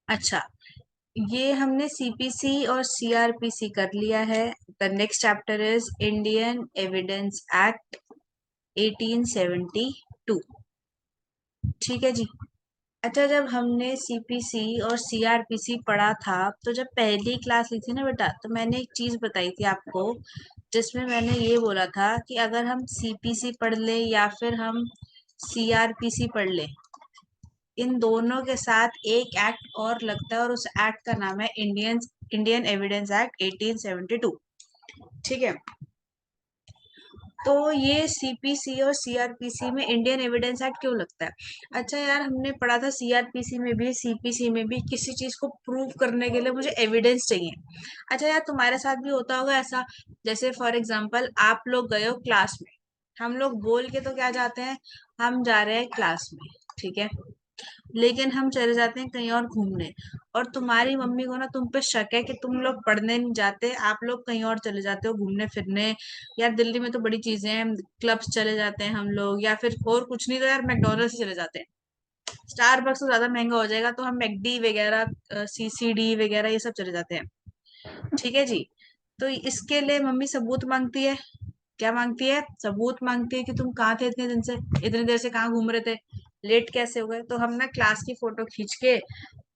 अच्छा, ये हमने सीपीसी और सीआरपीसी कर लिया है। The next chapter is Indian evidence act 1872। ठीक है जी। अच्छा, जब हमने सीपीसी और सीआरपीसी पढ़ा था, तो जब पहली क्लास ली थी ना बेटा, तो मैंने एक चीज बताई थी आपको, जिसमें मैंने ये बोला था कि अगर हम सीपीसी पढ़ ले या फिर हम सीआरपीसी पढ़ ले, इन दोनों के साथ एक एक्ट और लगता है और उस एक्ट का नाम है इंडियन एविडेंस एक्ट 1872। ठीक है। तो ये सीपीसी और सीआरपीसी में इंडियन एविडेंस एक्ट क्यों लगता है? अच्छा यार, हमने पढ़ा था सीआरपीसी में भी सीपीसी में भी किसी चीज को प्रूव करने के लिए मुझे एविडेंस चाहिए। अच्छा यार, तुम्हारे साथ भी होता होगा ऐसा, जैसे फॉर एग्जांपल आप लोग गए हो क्लास में, हम लोग बोल के तो क्या जाते हैं, हम जा रहे हैं क्लास में, ठीक है, लेकिन हम चले जाते हैं कहीं और घूमने, और तुम्हारी मम्मी को ना तुम पे शक है कि तुम लोग पढ़ने नहीं जाते, आप लोग कहीं और चले जाते हो घूमने फिरने। यार दिल्ली में तो बड़ी चीजें हैं, क्लब्स चले जाते हैं हम लोग, या फिर और कुछ नहीं तो यार मैकडोनल्ड्स चले जाते हैं। स्टारबक्स तो ज्यादा महंगा हो जाएगा, तो हम मैकडी वगैरह सीसीडी वगैरह ये सब चले जाते हैं। ठीक है जी। तो इसके लिए मम्मी सबूत मांगती है। क्या मांगती है? सबूत मांगती है कि तुम कहाँ थे इतने दिन से, इतनी देर से कहाँ घूम रहे थे, लेट कैसे हो गए। तो हम ना क्लास की फोटो खींच के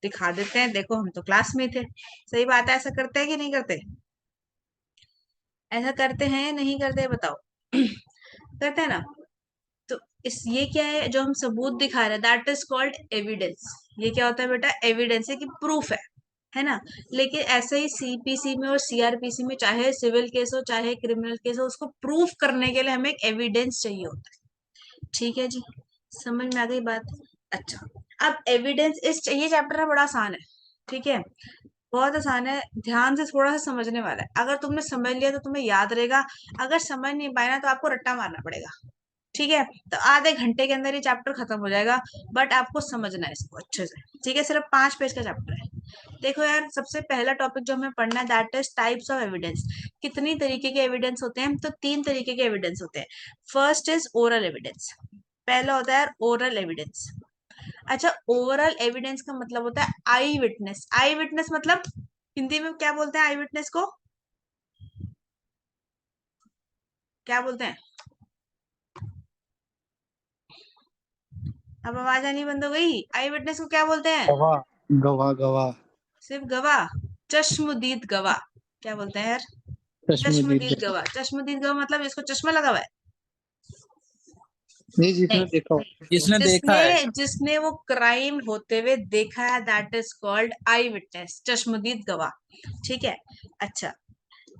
दिखा देते हैं, देखो हम तो क्लास में थे। सही बात है, ऐसा करते हैं कि नहीं करते? ऐसा करते हैं या नहीं करते, बताओ। करते हैं ना। तो इस ये क्या है जो हम सबूत दिखा रहे हैं, दैट इज कॉल्ड एविडेंस। ये क्या होता है बेटा? एविडेंस है कि प्रूफ है ना। लेकिन ऐसे ही सीपीसी में और सीआरपीसी में, चाहे सिविल केस हो चाहे क्रिमिनल केस हो, उसको प्रूफ करने के लिए हमें एक एविडेंस चाहिए होता है। ठीक है जी, समझ में आ गई बात? अच्छा, अब एविडेंस, इस ये चैप्टर ना बड़ा आसान है। ठीक है, बहुत आसान है, ध्यान से थोड़ा सा समझने वाला है। अगर तुमने समझ लिया तो तुम्हें याद रहेगा, अगर समझ नहीं पाया ना तो आपको रट्टा मारना पड़ेगा। ठीक है, तो आधे घंटे के अंदर ये चैप्टर खत्म हो जाएगा, बट आपको समझना है इसको अच्छे से। ठीक है, सिर्फ 5 पेज का चैप्टर है। देखो यार, सबसे पहला टॉपिक जो हमें पढ़ना है, that is types of evidence. कितनी तरीके के एविडेंस होते हैं? तो 3 तरीके के एविडेंस होते हैं। First is oral evidence. पहला होता है ओरल एविडेंस। अच्छा, ओरल एविडेंस का मतलब होता है आई विटनेस। आई विटनेस मतलब हिंदी में क्या बोलते हैं? आई विटनेस को क्या बोलते हैं? अब आवाज आनी बंद हो गई। आई विटनेस को क्या बोलते हैं? गवाह। गवाह गवाह। सिर्फ गवाह? चश्मदीद गवाह। क्या बोलते हैं यार? चश्मदीद चश्मदीद गवाह। गवाह। चश्मदीद गवाह मतलब जिसको चश्मा लगा हुआ है? नहीं, जिसने नहीं, देखा हो। जिसने देखा जिसने है। जिसने वो क्राइम होते हुए देखा है, that is called I witness, चश्मदीद गवाह। ठीक है। अच्छा,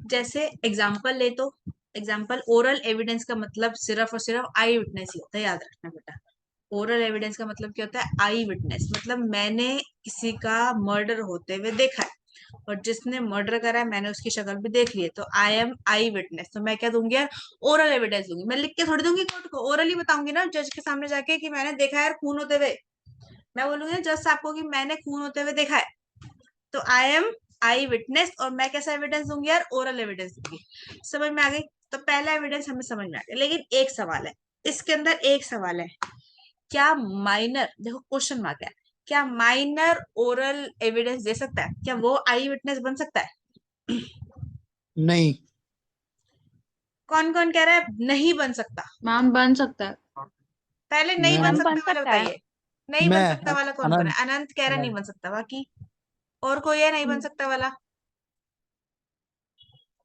जैसे एग्जाम्पल ले तो, एग्जाम्पल ओरल एविडेंस का मतलब सिर्फ और सिर्फ आई विटनेस ही होता है, याद रखना बेटा। ओरल एविडेंस का मतलब क्या होता है? आई विटनेस मतलब मैंने किसी का मर्डर होते हुए देखा है, और जिसने मर्डर करा है मैंने उसकी शक्ल भी देख ली है, तो आई एम आई विटनेस। तो मैं क्या दूंगी यार? ओरल एविडेंस दूंगी। मैं लिख के थोड़ी दूंगी कोर्ट को, ओरल ही बताऊंगी ना जज के सामने जाके कि मैंने देखा है यार खून होते हुए। मैं बोलूंगी ना जज साहब को कि मैंने खून होते हुए देखा है। तो आई एम आई विटनेस, और मैं कैसा एविडेंस दूंगी यार? ओरल एविडेंस दूंगी। समझ में आ गई? तो पहला एविडेंस हमें समझ में आ गया, लेकिन एक सवाल है, इसके अंदर एक सवाल है। क्या माइनर, देखो क्वेश्चन मार्क है, क्या माइनर ओरल एविडेंस दे सकता है? क्या वो आई विटनेस बन सकता है? नहीं। कौन कौन कह रहा है नहीं बन सकता? मैम बन सकता है। पहले नहीं बन मैं मैम बन सकता वाला सकता है। बताइए। नहीं बन सकता मैं वाला कौन कौन अनंत। है? अनंत कह रहा नहीं अनंत। बन सकता, बाकी और कोई है नहीं बन हम्म, सकता वाला?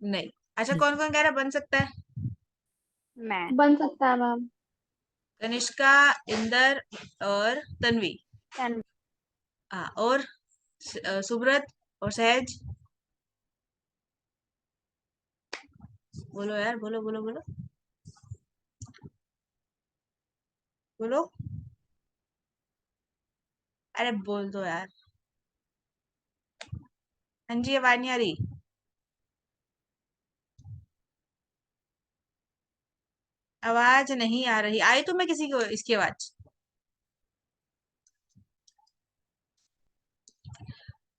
नहीं। अच्छा, कौन कौन कह रहा है बन सकता है? मैं। बन सकता है मैम। कनिष्का, इंदर और तन्वी। तन हाँ, और सुब्रत और सहज। बोलो यार, बोलो बोलो बोलो बोलो। अरे बोल दो यार। हाँ जी, आवाज नहीं आ रही? आवाज नहीं आ रही। आई तो मैं किसी को इसकी आवाज?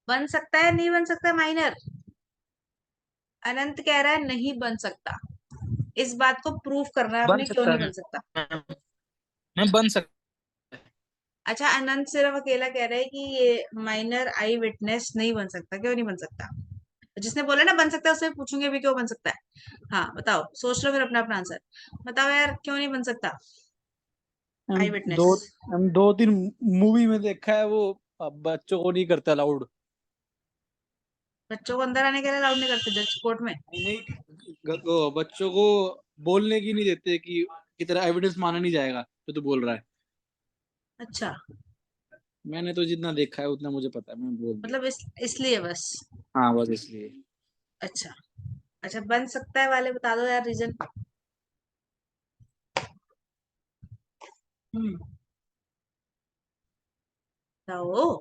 बन सकता है नहीं बन सकता माइनर? अनंत कह रहा है नहीं बन सकता। इस बात को प्रूफ करना है बन आपने, क्यों सकता नहीं है बन सकता? मैं बन सकता अच्छा, अनंत सिर्फ अकेला कह रहा है कि ये माइनर आई विटनेस नहीं बन सकता। क्यों नहीं बन सकता? जिसने बोला ना बन सकता है उससे पूछूंगी अभी क्यों बन सकता है। हाँ बताओ, सोच लो फिर अपना अपना आंसर बताओ यार, क्यों नहीं बन सकता हम आई दो विटनेस? हम 2-3 मूवी में देखा है वो, अब बच्चों को नहीं करता अलाउड। बच्चों को अंदर आने के लिए अलाउड नहीं करते जज कोर्ट में? नहीं नहीं, वो बच्चों को बोलने की नहीं देते कि तेरा एविडेंस माना नहीं जाएगा जो तू बोल रहा है। अच्छा, मैंने तो जितना देखा है उतना मुझे पता है, मैं बोल दिया। मतलब इसलिए बस। हाँ बस इसलिए। अच्छा, अच्छा बन सकता है वाले बता दो यार रीजन। हम्म, बताओ।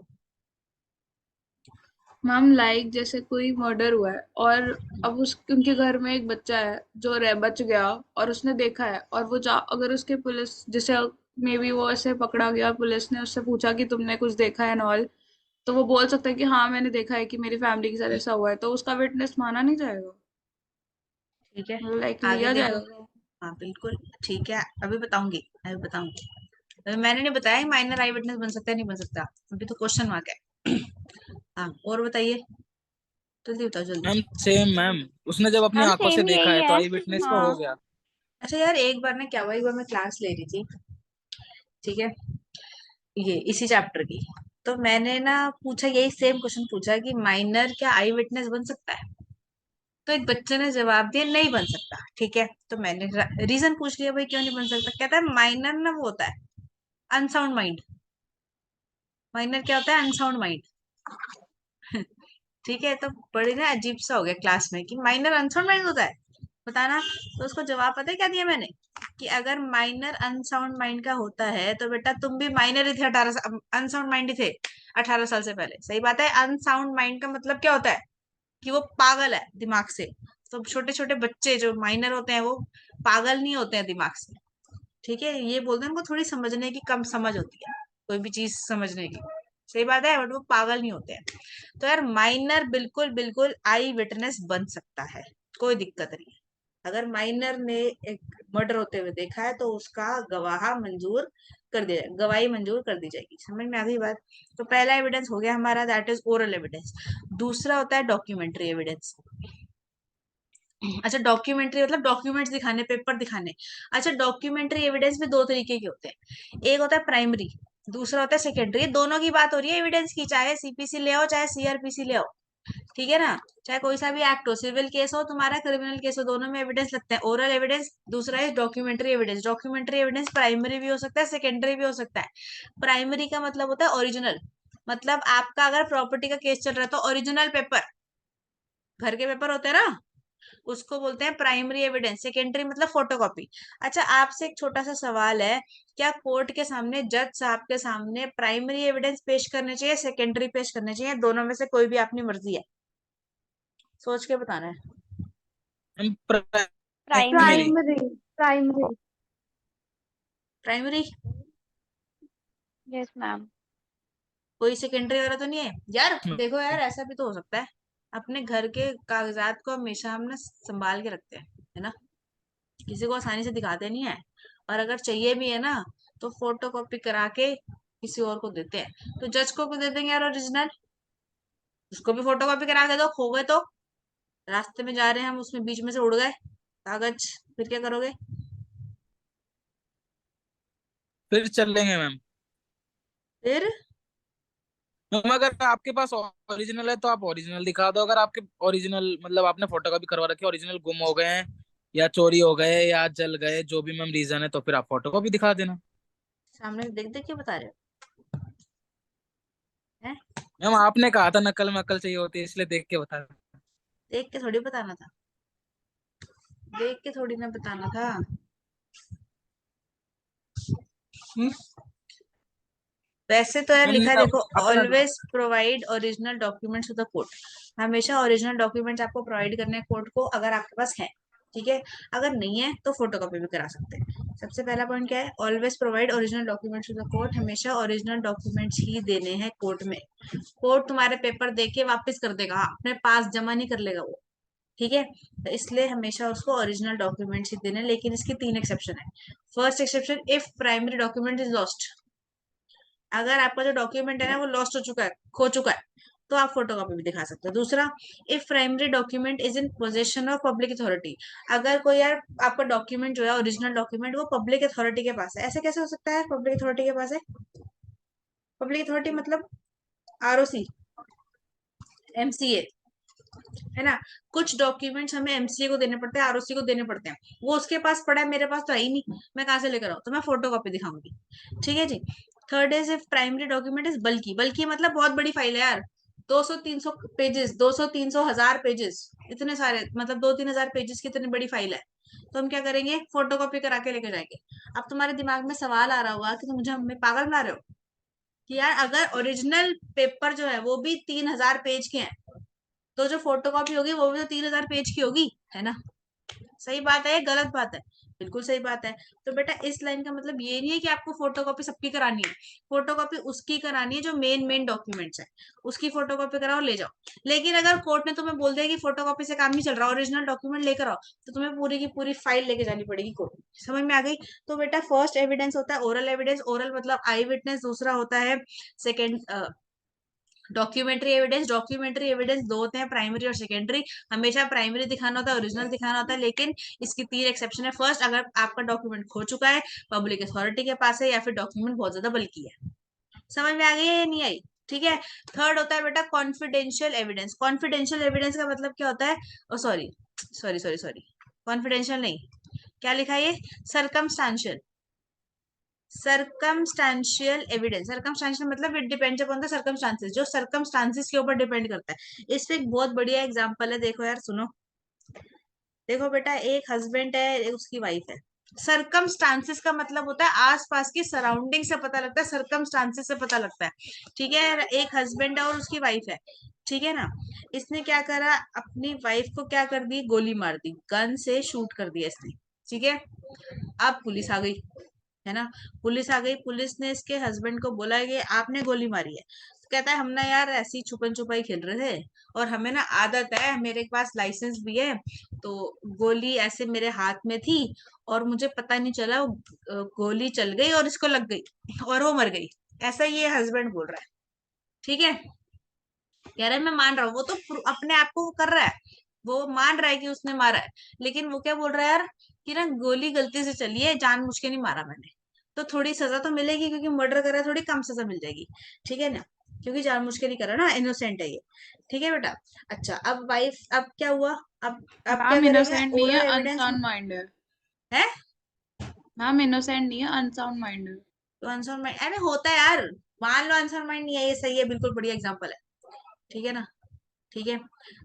मैम लाइक जैसे कोई मर्डर हुआ है और अब उस उनके घर में एक बच्चा है जो रह बच गया और उसने देखा है और वो जा अगर उसके पुलिस जैसे मे बी वो ऐसे पकड़ा गया, पुलिस ने उससे पूछा कि तुमने कुछ देखा है नॉल, तो वो बोल सकता है कि हाँ मैंने देखा है कि मेरी फैमिली के साथ ऐसा हुआ है, तो उसका विटनेस माना नहीं जाएगा, ठीक है, मतलब लाइक आगे लिया देखो। जाएगा। हाँ बिल्कुल ठीक है, अभी बताऊंगी, अभी बताऊंगी। अभी मैंने नहीं बताया माइनर आई विटनेस बन सकता है नहीं बन सकता, अभी तो क्वेश्चन मार्क है। हाँ और बताइए, जल्दी बताओ जल्दी। मैम सेम मैम, उसने जब अपनी मैम आंखों से सेम देखा यही है तो है। आई विटनेस का हो हाँ। गया। अच्छा यार, एक बार ना क्या हुआ, एक बार मैं क्लास ले रही थी, ठीक है, ये इसी चैप्टर की। तो मैंने ना पूछा, यही सेम क्वेश्चन पूछा कि माइनर क्या आई विटनेस बन सकता है? तो एक बच्चे ने जवाब दिया नहीं बन सकता। ठीक है, तो मैंने रीजन पूछ लिया भाई क्यों नहीं बन सकता। कहता है माइनर ना वो होता है अनसाउंड माइंड। माइनर क्या होता है? Unsound mind. ठीक है, तो बड़ी ना अजीब सा हो गया क्लास में कि माइनर अनसाउंड माइंड होता है, बताना। तो उसको जवाब पता है क्या दिया मैंने? कि अगर माइनर अनसाउंड माइंड का होता है तो बेटा तुम भी माइनर ही थे, 18 अनसाउंड माइंड ही थे 18 साल से पहले। सही बात है। अनसाउंड माइंड का मतलब क्या होता है? कि वो पागल है दिमाग से। तो छोटे छोटे बच्चे जो माइनर होते हैं वो पागल नहीं होते हैं दिमाग से। ठीक है, ये बोलते हैं उनको थोड़ी समझने की कम समझ होती है, कोई भी चीज समझने की। सही बात है, बट वो पागल नहीं होते हैं। तो यार माइनर बिल्कुल बिल्कुल आई विटनेस बन सकता है, कोई दिक्कत नहीं है। अगर माइनर ने एक मर्डर होते हुए देखा है तो उसका गवाह मंजूर कर दिया जाएगा, गवाही मंजूर कर दी जाएगी। समझ में आ गई बात? तो पहला एविडेंस हो गया हमारा, दैट इज ओरल एविडेंस। दूसरा होता है डॉक्यूमेंट्री एविडेंस। अच्छा, डॉक्यूमेंट्री मतलब डॉक्यूमेंट्स दिखाने, पेपर दिखाने। अच्छा, डॉक्यूमेंट्री एविडेंस भी दो तरीके के होते हैं, एक होता है प्राइमरी, दूसरा होता है सेकेंडरी। दोनों की बात हो रही है एविडेंस की, चाहे सीपीसी ले आओ चाहे सीआरपीसी ले आओ। ठीक है ना? चाहे कोई सा भी एक्ट हो, सिविल केस हो तुम्हारा, क्रिमिनल केस हो, दोनों में एविडेंस लगता है। ओरल एविडेंस दूसरा है documentary evidence. Documentary evidence primary भी हो सकता है, सेकेंडरी भी हो सकता है। प्राइमरी का मतलब होता है ओरिजिनल, मतलब आपका अगर प्रॉपर्टी का केस चल रहा है तो ओरिजिनल पेपर, घर के पेपर होते हैं ना, उसको बोलते हैं प्राइमरी एविडेंस। सेकेंडरी मतलब फोटोकॉपी। अच्छा, आपसे एक छोटा सा सवाल है, क्या कोर्ट के सामने, जज साहब के सामने प्राइमरी एविडेंस पेश करने चाहिए, सेकेंडरी पेश करने चाहिए? दोनों में से कोई भी अपनी मर्जी है, सोच के बताना है। Ma'am primary. Primary. Primary. Primary. Primary? Yes ma'am. कोई सेकेंडरी वाला तो नहीं है यार? देखो यार, ऐसा भी तो हो सकता है, अपने घर के कागजात को हमेशा हम ना संभाल के रखते हैं, है ना, किसी को आसानी से दिखाते नहीं है। और अगर चाहिए भी है ना तो फोटो कॉपी करा के किसी और को देते हैं। तो जज को भी दे देंगे यार ओरिजिनल, उसको भी फोटो कॉपी करा के दो। खो गए तो रास्ते में जा रहे हैं हम, उसमें बीच में से उड़ गए कागज, फिर क्या करोगे? फिर चल लेंगे मैम। फिर मैम अगर आपके पास ओरिजिनल है तो आप ओरिजिनल दिखा दो, अगर आपके ओरिजिनल मतलब आपने फोटोकॉपी करवा रखी है, ओरिजिनल गुम हो गए हैं या चोरी हो गए या जल गए, जो भी मैम रीजन है, तो फिर आप फोटोकॉपी दिखा देना। सामने देख देख के बता रहे हो हैं? मैम आपने कहा था नकल में अकल चाहिए होती है, इसलिए देख के बता रहा देख के थोड़ी बताना था, देख के थोड़ी ना बताना था। हम्म? वैसे तो यार हूँ। मैम लिखा है नहीं, देखो, अपना always provide original documents to the court. हमेशा ओरिजिनल डॉक्यूमेंट्स आपको प्रोवाइड करने हैं कोर्ट को, अगर आपके पास है। ठीक है, अगर नहीं है तो फोटोकॉपी भी करा सकते हैं। सबसे पहला पॉइंट क्या है? Always provide original documents to the court. हमेशा ओरिजिनल डॉक्यूमेंट्स ही देने हैं कोर्ट में। कोर्ट तुम्हारे पेपर देके वापस कर देगा, अपने पास जमा नहीं कर लेगा वो। ठीक है, तो इसलिए हमेशा उसको ओरिजिनल डॉक्यूमेंट्स ही देने हैं, लेकिन इसकी तीन एक्सेप्शन है। First exception, if primary document is lost. अगर आपका जो डॉक्यूमेंट है ना वो लॉस्ट हो चुका है, खो चुका है, तो आप फोटोकॉपी भी दिखा सकते हो। दूसरा, if primary document is in possession of public authority, अगर कोई यार आपका डॉक्यूमेंट जो है ओरिजिनल डॉक्यूमेंट वो पब्लिक अथॉरिटी के पास है, ऐसे कैसे हो सकता है पब्लिक अथॉरिटी के पास है? पब्लिक अथॉरिटी मतलब आरओसी, एमसीए, है ना। कुछ डॉक्यूमेंट्स हमें एमसीए को देने पड़ते हैं, आरओसी को देने पड़ते हैं, वो उसके पास पड़ा है, मेरे पास तो है ही नहीं, मैं कहाँ से लेकर आऊँ? तो मैं फोटोकॉपी दिखाऊंगी। ठीक है जी। Third is if primary document is बल्कि, बल्कि मतलब बहुत बड़ी फाइल है यार, 200-300 पेजेस, 200-300 हजार पेजेस, इतने सारे, मतलब 2-3 हजार पेजेस की इतनी बड़ी फाइल है, तो हम क्या करेंगे? फोटोकॉपी करा के लेके जाएंगे। अब तुम्हारे दिमाग में सवाल आ रहा होगा कि तुम मुझे हमें पागल बना रहे हो कि यार अगर ओरिजिनल पेपर जो है वो भी 3,000 पेज के हैं, तो जो फोटोकॉपी होगी वो भी तो 3,000 पेज की होगी, है ना। सही बात है, गलत बात है? बिल्कुल सही बात है। तो बेटा इस लाइन का मतलब ये नहीं है कि आपको फोटोकॉपी सबकी करानी है, फोटोकॉपी उसकी करानी है जो मेन मेन डॉक्यूमेंट्स है, उसकी फोटोकॉपी कराओ, ले जाओ। लेकिन अगर कोर्ट ने तुम्हें बोल दिया कि फोटोकॉपी से काम नहीं चल रहा, ओरिजिनल डॉक्यूमेंट लेकर आओ, तो तुम्हें पूरी की पूरी फाइल लेके जानी पड़ेगी कोर्ट में। समझ में आ गई? तो बेटा फर्स्ट एविडेंस होता है ओरल एविडेंस, ओरल मतलब आई विटनेस। दूसरा होता है second documentary evidence, documentary evidence दो होते हैं, प्राइमरी और सेकेंडरी। हमेशा प्राइमरी दिखाना होता है, ओरिजिनल दिखाना होता है, लेकिन इसकी 3 एक्सेप्शन है। फर्स्ट, अगर आपका डॉक्यूमेंट खो चुका है, पब्लिक अथॉरिटी के पास है, या फिर डॉक्यूमेंट बहुत ज्यादा बल्की है। समझ में आ गई है या नहीं आई? ठीक है। थर्ड होता है बेटा कॉन्फिडेंशियल एविडेंस। कॉन्फिडेंशियल एविडेंस का मतलब क्या होता है? Oh sorry sorry sorry sorry, confidential नहीं, क्या लिखा है ये? Circumstantial, circumstantial evidence. सर्कमस्टांशियल मतलब it depends upon the circumstances, जो सर्कमस्टांसेस के ऊपर डिपेंड करता है। इस पे एक बहुत बढ़िया एग्जांपल है, देखो यार सुनो। देखो बेटा, एक हस्बैंड है, एक उसकी वाइफ है। सर्कमस्टांसेस का मतलब होता है आसपास की सराउंडिंग से पता लगता है, सर्कमस्टांसेस से पता लगता है। ठीक है, एक हस्बैंड है और उसकी वाइफ है, ठीक है ना। इसने क्या करा, अपनी वाइफ को क्या कर दी? गोली मार दी, गन से शूट कर दिया इसने। ठीक है। अब पुलिस आ गई, है ना। पुलिस आ गई, पुलिस ने इसके हस्बैंड को बोला कि आपने गोली मारी है। तो कहता है हम ना यार ऐसी छुपन छुपाई खेल रहे थे, और हमें ना आदत है, मेरे पास लाइसेंस भी है, तो गोली ऐसे मेरे हाथ में थी और मुझे पता नहीं चला, वो गोली चल गई और इसको लग गई और वो मर गई। ऐसा ये हस्बैंड बोल रहा है। ठीक है। कह रहा है मैं मान रहा हूँ, वो तो अपने आप को वो कर रहा है, वो मान रहा है कि उसने मारा है, लेकिन वो क्या बोल रहा है यार कि ना गोली गलती से चली है, जानबूझ के नहीं मारा मैंने। तो थोड़ी सजा तो मिलेगी, क्योंकि मर्डर करा है, थोड़ी कम सजा मिल जाएगी। ठीक है ना, क्योंकि जानबूझ के नहीं करा ना, इनोसेंट है ये। ठीक है बेटा। अच्छा, अब वाइफ, अब क्या हुआ? अब क्या मैम करेंगे? इनोसेंट नहीं है, ओरल एविडेंस अनसाउंड माइंड है। है। मैम इनोसेंट नहीं है, अनसाउंड माइंड है। तो आंसर माइंड, अरे होता है यार, मान लो आंसर माइंड नहीं है, ये सही है, बिल्कुल बढ़िया एग्जाम्पल है। ठीक है ना। ठीक है।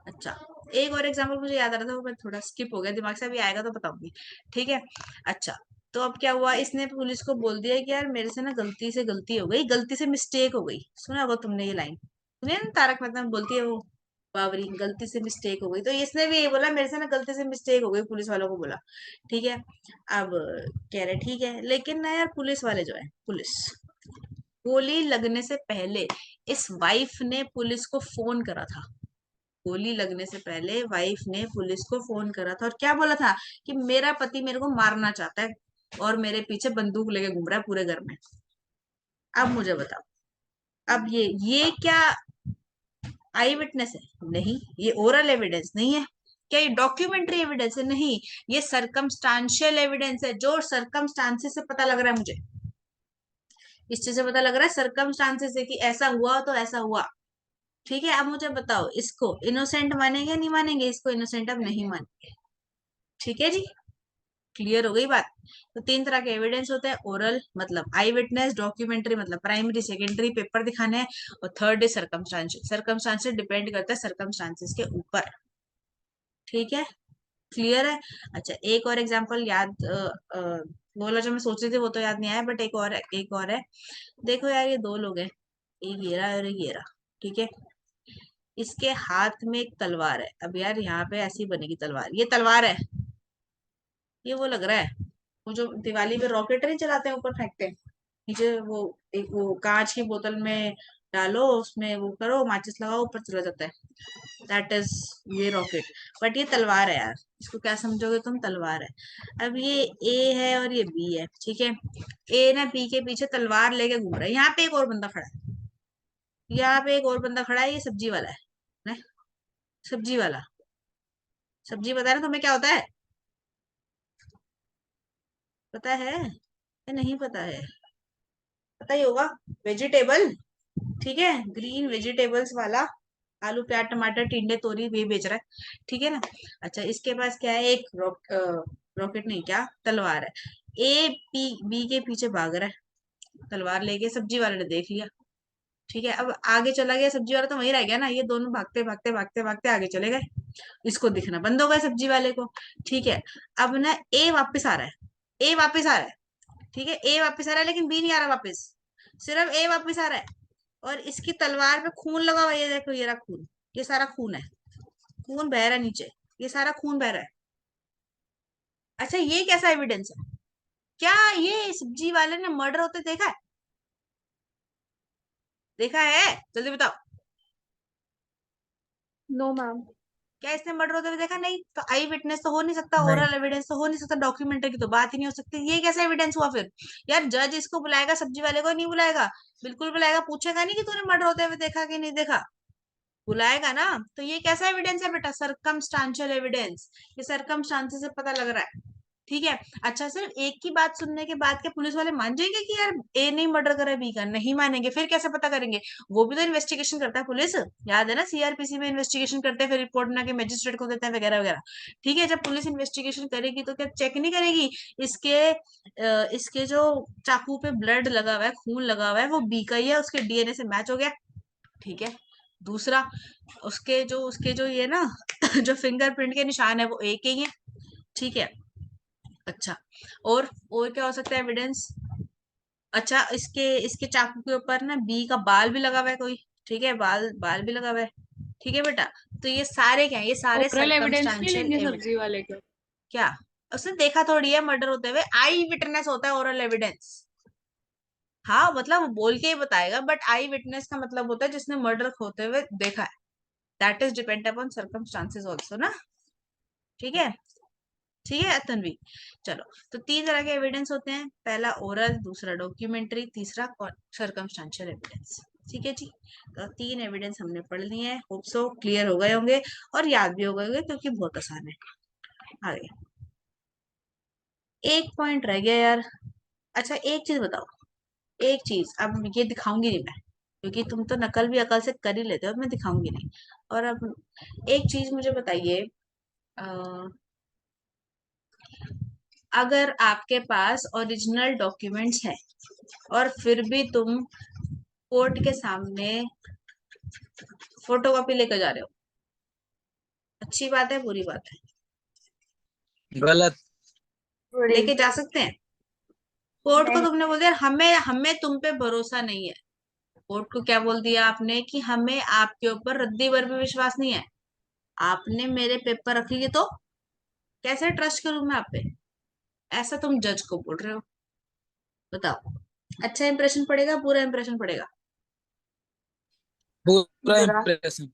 अच्छा, एक और एग्जांपल मुझे याद आ रहा था, वो मैं थोड़ा स्किप हो गया दिमाग से, अभी आएगा तो बताऊंगी। ठीक है। अच्छा, तो अब क्या हुआ, इसने पुलिस को बोल दिया कि यार मेरे से ना गलती से गलती हो गई, गलती से मिस्टेक हो गई। सुना होगा तुमने ये लाइन, सुनी है ना, तारक मेहता में बोलती है वो बावरी, गलती से मिस्टेक हो गई। तो इसने भी ये बोला मेरे से ना गलती से मिस्टेक हो गई, पुलिस वालों को बोला। ठीक है। अब कह रहे ठीक है, लेकिन ना यार पुलिस वाले जो है, पुलिस, गोली लगने से पहले इस वाइफ ने पुलिस को फोन करा था। गोली लगने से पहले वाइफ ने पुलिस को फोन करा था और क्या बोला था? कि मेरा पति मेरे को मारना चाहता है और मेरे पीछे बंदूक लेके घूम रहा है पूरे घर में। अब मुझे बताओ, अब ये क्या आई विटनेस है? नहीं। ये ओरल एविडेंस नहीं है। क्या ये डॉक्यूमेंट्री एविडेंस है? नहीं। ये सरकमस्टांशियल एविडेंस है, जो सरकमस्टांसेस से पता लग रहा है मुझे। इस चीज से पता लग रहा है सरकमस्टांसेस से, कि ऐसा हुआ तो ऐसा हुआ। ठीक है। अब मुझे बताओ, इसको इनोसेंट मानेंगे या नहीं मानेंगे? इसको इनोसेंट अब नहीं मानेंगे। ठीक है जी। क्लियर हो गई बात? तो 3 तरह के एविडेंस होते हैं, ओरल मतलब आई विटनेस, डॉक्यूमेंट्री मतलब प्राइमरी सेकेंडरी पेपर दिखाने हैं, और third is circumstantial. Circumstantial depend करता है सर्कमस्टांसेस के ऊपर। ठीक है। क्लियर है? अच्छा, एक और एग्जांपल याद बोला जो मैं सोच रही थी वो तो याद नहीं आया, बट एक और है। देखो यार, ये दो लोग हैं, एक ये रहा और एक ये रहा। ठीक है। इसके हाथ में एक तलवार है। अब यार यहाँ पे ऐसी बनेगी तलवार, ये तलवार है, ये वो लग रहा है, वो जो दिवाली पे रॉकेट नहीं चलाते हैं, ऊपर फेंकते हैं, नीचे वो एक वो कांच की बोतल में डालो उसमें, वो करो, माचिस लगाओ, ऊपर चला जाता है। दैट इज ये रॉकेट। बट ये तलवार है यार, इसको क्या समझोगे तुम, तलवार है। अब ये ए है और ये बी है, ठीक है। ए ना बी के पीछे तलवार लेके घूम रहा है। यहाँ पे एक और बंदा खड़ा है, यहाँ पे एक और बंदा खड़ा है, ये सब्जी वाला है ना? सब्जी वाला। सब्जी पता है ना तुम्हें क्या होता है? पता है या नहीं पता है? पता ही होगा। वेजिटेबल, ठीक है, ग्रीन वेजिटेबल्स वाला। आलू प्याज टमाटर टिंडे तोरी भी बेच रहा है, ठीक है ना। अच्छा, इसके पास क्या है, एक रॉकेट नहीं, क्या तलवार है। ए पी बी के पीछे भाग रहा है तलवार लेके, सब्जी वाले ने देख लिया, ठीक है। अब आगे चला गया, सब्जी वाला तो वहीं रह गया ना, ये दोनों भागते भागते भागते भागते आगे चले गए। इसको दिखना बंद हो गया सब्जी वाले को, ठीक है। अब ना ए वापस आ रहा है, ए वापस आ रहा है, ठीक है। ए वापस आ रहा है लेकिन बी नहीं आ रहा वापस, सिर्फ ए वापस आ रहा है। और इसकी तलवार पे खून लगा हुआ है, ये देखो, ये रहा खून, ये सारा खून है, खून बह रहा है नीचे, ये सारा खून बह रहा है। अच्छा, ये कैसा एविडेंस है? क्या ये सब्जी वाले ने मर्डर होते देखा है? देखा है? जल्दी बताओ। No ma'am. क्या इसने मर्डर होते हुए देखा? नहीं, तो आई विटनेस तो हो नहीं सकता, नहीं। ओरल एविडेंस तो हो नहीं सकता, डॉक्यूमेंट्री की तो बात ही नहीं हो सकती। ये कैसा एविडेंस हुआ फिर? यार जज इसको बुलाएगा, सब्जी वाले को नहीं बुलाएगा? बिल्कुल बुलाएगा, पूछेगा नहीं कि तूने मर्डर होते हुए देखा कि नहीं देखा, बुलाएगा ना। तो ये कैसा एविडेंस है बेटा? Circumstantial evidence. ये सरकमस्टांसेस से पता लग रहा है, ठीक है। अच्छा, सिर्फ एक की बात सुनने के बाद क्या पुलिस वाले मान जाएंगे कि यार ए नहीं मर्डर करा बी का? नहीं मानेंगे। फिर कैसे पता करेंगे? वो भी तो इन्वेस्टिगेशन करता है पुलिस, याद है ना, सीआरपीसी में इन्वेस्टिगेशन करते हैं, फिर रिपोर्ट बना के मजिस्ट्रेट को देते हैं, वगैरह वगैरह, ठीक है। जब पुलिस इन्वेस्टिगेशन करेगी तो क्या चेक नहीं करेगी इसके इसके जो चाकू पे ब्लड लगा हुआ है, खून लगा हुआ है, वो बी का ही है, उसके डीएनए से मैच हो गया, ठीक है। दूसरा, उसके जो ये ना जो फिंगरप्रिंट के निशान है वो एक ही है, ठीक है। अच्छा, और क्या हो सकता है एविडेंस? अच्छा, इसके इसके चाकू के ऊपर ना बी का बाल भी लगा हुआ है कोई, ठीक है, बाल बाल भी लगा हुआ है, ठीक है बेटा। तो ये सारे क्या है? ये सारे ओरल एविडेंस नहीं सरकमस्टांशियल लेंगे एविडेंस। सब्जी वाले का? क्या? उसने देखा थोड़ी है मर्डर होते हुए, आई विटनेस होता है ओरल एविडेंस। हाँ, मतलब वो बोल के ही बताएगा, बट आई विटनेस का मतलब होता है जिसने मर्डर होते हुए देखा है। That is depend upon circumstances also ना, ठीक है। ठीक है तन्वी, चलो। तो तीन तरह के एविडेंस होते हैं, पहला ओरल, दूसरा डॉक्यूमेंट्री, तीसरा सर्कमस्टांशियल एविडेंस, ठीक है जी। तो तीन एविडेंस हमने पढ़ लिए हैं, होप सो क्लियर हो गए होंगे और याद भी हो गए होंगे, क्योंकि बहुत आसान है। आगे एक पॉइंट रह गया यार। अच्छा, एक चीज बताओ, एक चीज, अब ये दिखाऊंगी नहीं मैं, क्योंकि तुम तो नकल भी अकल से कर ही लेते हो, अब मैं दिखाऊंगी नहीं। और अब एक चीज मुझे बताइए, अगर आपके पास ओरिजिनल डॉक्यूमेंट्स हैं और फिर भी तुम कोर्ट के सामने फोटोकॉपी लेकर जा रहे हो, अच्छी बात है बुरी बात है? गलत। बुरी। लेके जा सकते हैं? कोर्ट को नहीं। तुमने बोल दिया हमें हमें तुम पे भरोसा नहीं है। कोर्ट को क्या बोल दिया आपने कि हमें आपके ऊपर रद्दी भर भी विश्वास नहीं है। आपने मेरे पेपर रखेंगे तो कैसे ट्रस्ट करूं मैं आप पे? ऐसा तुम जज को बोल रहे हो? बताओ, अच्छा इंप्रेशन पड़ेगा बुरा इंप्रेशन पड़ेगा? पूरा बुरा। इम्प्रेशन।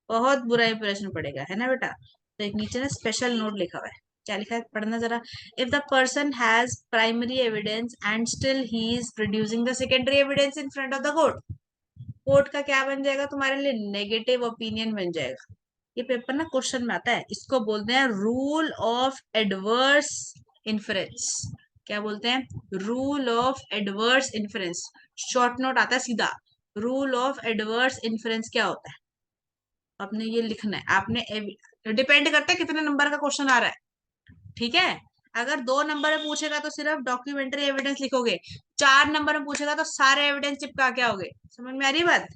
बहुत बुरा इंप्रेशन पड़ेगा, है ना बेटा। तो एक नीचे ना स्पेशल नोट लिखा हुआ है, क्या लिखा है पढ़ना जरा। If the person has primary evidence and still he is producing the secondary evidence in front of the court, court का क्या बन जाएगा तुम्हारे लिए? नेगेटिव ओपिनियन बन जाएगा। ये पेपर ना क्वेश्चन में आता है, इसको बोलते हैं रूल ऑफ एडवर्स इन्फरेंस। क्या बोलते हैं? Rule of adverse inference. Short note आता है सीधा। रूल ऑफ एडवर्स इन्फरेंस क्या होता है? आपने ये लिखना है, आपने डिपेंड करता है कितने नंबर का क्वेश्चन आ रहा है, ठीक है। अगर 2 नंबर में पूछेगा तो सिर्फ डॉक्यूमेंट्री एविडेंस लिखोगे, 4 नंबर में पूछेगा तो सारे एविडेंस चिपका के आओगे। समझ में आ रही बात?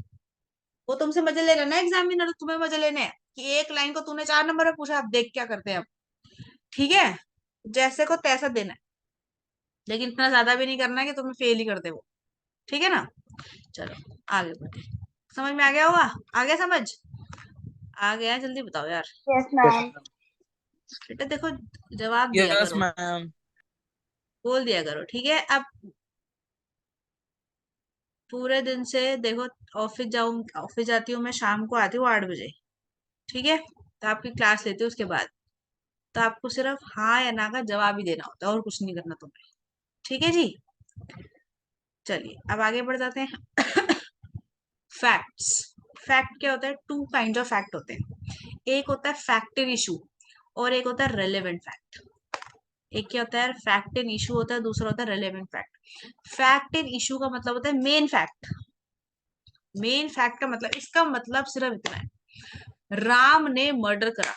वो तुमसे मजे ले रहा है ना एग्जामिनर, तुम्हें मजे लेने हैं कि एक लाइन को तूने 4 नंबर में पूछा, अब देख क्या करते हैं अब, ठीक है। जैसे को तैसा देना है, लेकिन इतना ज्यादा भी नहीं करना है कि तुम्हें फेल ही कर दे वो, ठीक है ना। चलो आगे बढ़े। समझ में आ गया होगा? आ गया समझ? आ गया? जल्दी बताओ यार। Yes ma'am. बेटा देखो, जवाब दिया यस करो, मैम। बोल दिया करो, ठीक है। अब पूरे दिन से देखो, ऑफिस जाती हूँ मैं, शाम को आती हूँ 8 बजे, ठीक है, तो आपकी क्लास लेती हूँ उसके बाद। तो आपको सिर्फ हाँ या ना का जवाब ही देना होता है और कुछ नहीं करना तुम्हें, ठीक है जी। चलिए अब आगे बढ़ जाते हैं। फैक्ट्स। फैक्ट क्या होता है? टू काइंड ऑफ फैक्ट होते हैं। एक होता है फैक्ट इन इशू और एक होता है रेलेवेंट फैक्ट। एक क्या होता है? फैक्ट इन इशू होता है, दूसरा होता है relevant fact. Fact in issue का मतलब होता है मेन फैक्ट। मेन फैक्ट का मतलब, इसका मतलब सिर्फ इतना है, राम ने मर्डर करा,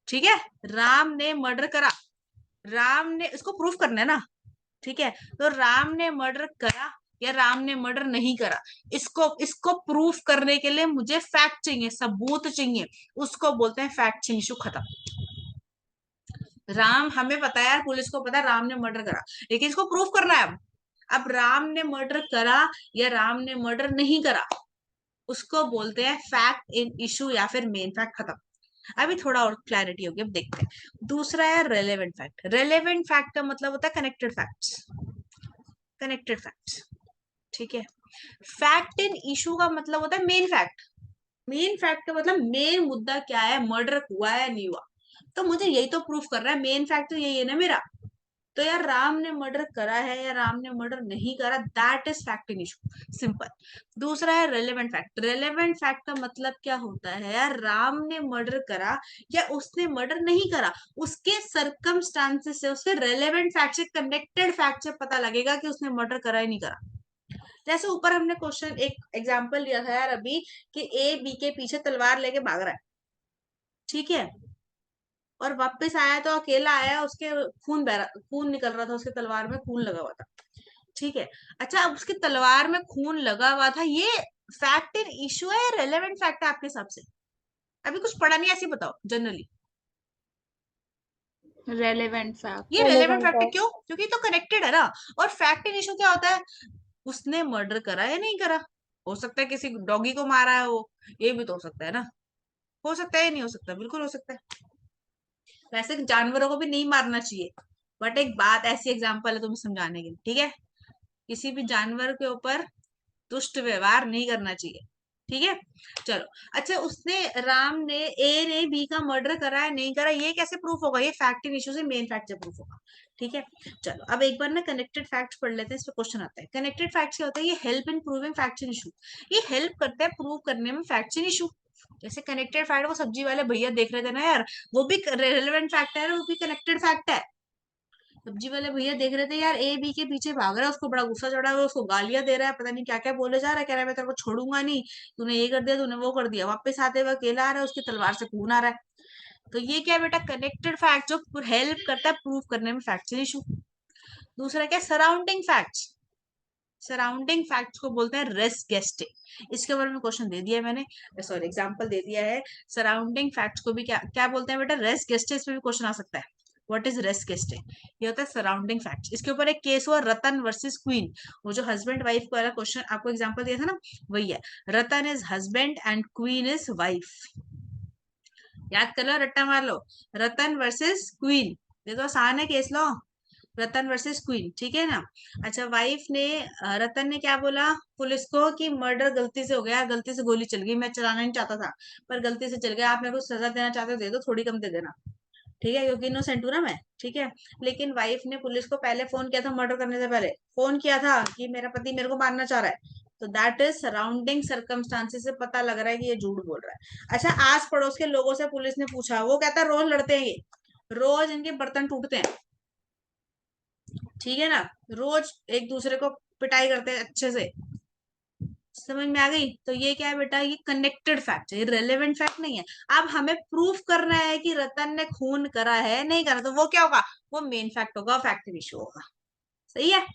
ठीक है, राम ने मर्डर करा, राम ने, इसको प्रूफ करना है ना, ठीक है, तो राम ने मर्डर करा या राम ने मर्डर नहीं करा, इसको इसको प्रूफ करने के लिए मुझे फैक्ट चाहिए, सबूत चाहिए, उसको बोलते हैं फैक्ट इशू। खत्म। राम, हमें पता है यार, पुलिस को पता है राम ने मर्डर करा, लेकिन इसको प्रूफ करना है। अब राम ने मर्डर करा या राम ने मर्डर नहीं करा, उसको बोलते हैं फैक्ट इन इशू या फिर मेन फैक्ट। खत्म। अभी थोड़ा और क्लैरिटी होगी, अब देखते हैं। दूसरा है रेलेवेंट फैक्ट। रेलेवेंट फैक्ट का मतलब होता है कनेक्टेड फैक्ट्स। कनेक्टेड फैक्ट्स, ठीक है। फैक्ट इन इशू का मतलब होता है मेन फैक्ट। मेन फैक्ट का मतलब मेन मुद्दा क्या है, मर्डर हुआ है नहीं हुआ, तो मुझे यही तो प्रूफ कर रहा है, मेन फैक्ट तो यही है ना मेरा। तो यार राम ने मर्डर करा है या राम ने मर्डर नहीं करा, that is fact in issue, simple. दूसरा है रेलेवेंट फैक्ट। रेलेवेंट फैक्ट का मतलब क्या होता है यार, राम ने मर्डर करा या उसने मर्डर नहीं करा, उसके सर्कमस्टांसेस से, उसके रेलेवेंट फैक्ट से, कनेक्टेड फैक्ट से पता लगेगा कि उसने मर्डर करा या नहीं करा। जैसे ऊपर हमने क्वेश्चन एक एग्जांपल लिया था यार अभी, कि ए बी के पीछे तलवार लेके भाग रहा है, ठीक है, और वापस आया तो अकेला आया, उसके खून निकल रहा था, उसके तलवार में खून लगा हुआ था, ठीक है। अच्छा, अब उसकी तलवार में खून लगा हुआ था, ये फैक्ट इन इशू है या रेलेवेंट फैक्ट है आपके हिसाब से? अभी कुछ पढ़ा नहीं, ऐसे बताओ जनरली। Relevant fact. ये रेलेवेंट relevant फैक्ट है, है। क्यों? क्योंकि तो कनेक्टेड है ना। और फैक्ट इन इशू क्या होता है? उसने मर्डर करा या नहीं करा, हो सकता है किसी डॉगी को मारा है वो, ये भी तो हो सकता है ना, हो सकता है, नहीं हो सकता, बिल्कुल हो सकता है। वैसे जानवरों को भी नहीं मारना चाहिए, बट एक बात, ऐसी एग्जांपल है तुम्हें समझाने के लिए, ठीक है, किसी भी जानवर के ऊपर दुष्ट व्यवहार नहीं करना चाहिए, ठीक है। चलो, अच्छा, उसने, राम ने, ए ने बी का मर्डर करा है नहीं करा, ये कैसे प्रूफ होगा? ये फैक्ट इन इशू से मेन फैक्ट से प्रूफ होगा, ठीक है। चलो अब एक बार ना कनेक्टेड फैक्ट्स पढ़ लेते हैं, इस पे क्वेश्चन आता है। कनेक्टेड फैक्ट्स क्या होता है? ये help in proving facts in issue. ये हेल्प करता है प्रूव करने में फैक्ट्स इन इशू। जैसे कनेक्टेड फैक्ट, वो सब्जी वाले भैया देख रहे थे ना यार, वो भी रेलेवेंट फैक्ट है, वो भी कनेक्टेड फैक्ट है। सब्जी वाले भैया देख रहे थे यार, ए बी के पीछे भाग रहा है, उसको बड़ा गुस्सा चढ़ा हुआ है, उसको गालियां दे रहा है, पता नहीं क्या क्या बोले जा रहा है, कह रहा है मैं तेरे को छोड़ूंगा नहीं, तूने ये कर दिया, तूने वो कर दिया। वापस आते हुए अकेला आ रहा है, उसकी तलवार से खून आ रहा है। तो ये क्या है बेटा? कनेक्टेड फैक्ट, जो हेल्प करता है प्रूव करने में फैक्ट्स इशू। दूसरा क्या? Surrounding facts. सराउंडिंग फैक्ट्स को बोलते हैं रेस गेस्टिंग। इसके बारे में क्वेश्चन दे दिया है मैंने, सॉरी एग्जांपल दे दिया है। सराउंडिंग फैक्ट्स को भी क्या क्या बोलते हैं बेटा? रेस गेस्टिंग। इसमें भी क्वेश्चन आ सकता है, व्हाट इज रेस गेस्टिंग? ये होता है सराउंडिंग फैक्ट्स। इसके ऊपर एक केस हुआ, रतन वर्सेस क्वीन। वो जो हस्बैंड वाइफ वाला क्वेश्चन आपको एग्जांपल दिया था ना, वही है। Ratan is husband and queen is wife. याद कर लो, रट्टा मार लो, रतन वर्सेस क्वीन, ये तो आसान है केस। लो, रतन वर्सेस क्वीन, ठीक है ना। अच्छा, वाइफ ने, रतन ने क्या बोला पुलिस को कि मर्डर गलती से हो गया, गलती से गोली चल गई, मैं चलाना नहीं चाहता था पर गलती से चल गया, आप मेरे को सजा देना चाहते हो दे दो, थोड़ी कम दे देना, ठीक है, क्योंकि इनोसेंट हूं ना मैं, ठीक है। लेकिन वाइफ ने पुलिस को पहले फोन किया था, मर्डर करने से पहले फोन किया था कि मेरा पति मेरे को मारना चाह रहा है, तो दैट इज सराउंडिंग सर्कमस्टांसेस से पता लग रहा है कि ये झूठ बोल रहा है। अच्छा, आस पड़ोस के लोगों से पुलिस ने पूछा, वो कहता है रोज लड़ते हैं ये, रोज इनके बर्तन टूटते हैं, ठीक है ना, रोज एक दूसरे को पिटाई करते हैं अच्छे से। समझ में आ गई? तो ये क्या है बेटा? ये कनेक्टेड फैक्ट है, ये रेलेवेंट फैक्ट नहीं है। अब हमें प्रूफ करना है कि रतन ने खून करा है नहीं करा, तो वो क्या होगा? वो मेन फैक्ट होगा, फैक्ट इशू होगा। सही है,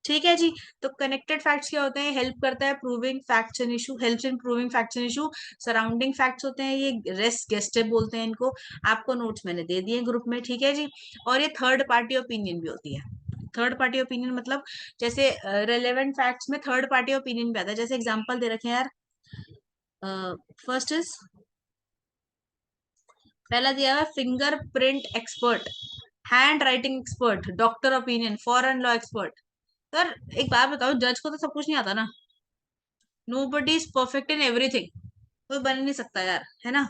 ठीक है जी। तो कनेक्टेड फैक्ट्स क्या होते हैं? हेल्प करता है proving facts and issue, helps in proving facts and issue. Surrounding facts होते हैं, ये रेस गेस्टे बोलते हैं इनको। आपको नोट्स मैंने दे दिए ग्रुप में, ठीक है जी। और ये थर्ड पार्टी ओपिनियन भी होती है। थर्ड पार्टी ओपिनियन मतलब, जैसे रेलेवेंट फैक्ट्स में थर्ड पार्टी ओपिनियन भी आता है। जैसे एग्जांपल दे रखे हैं यार, फर्स्ट इज, पहला दिया है fingerprint expert, hand writing expert, doctor opinion, foreign law expert. Sir एक बात बताओ, जज को तो सब कुछ नहीं आता ना, nobody is perfect in everything, कोई बन नहीं सकता यार, है ना,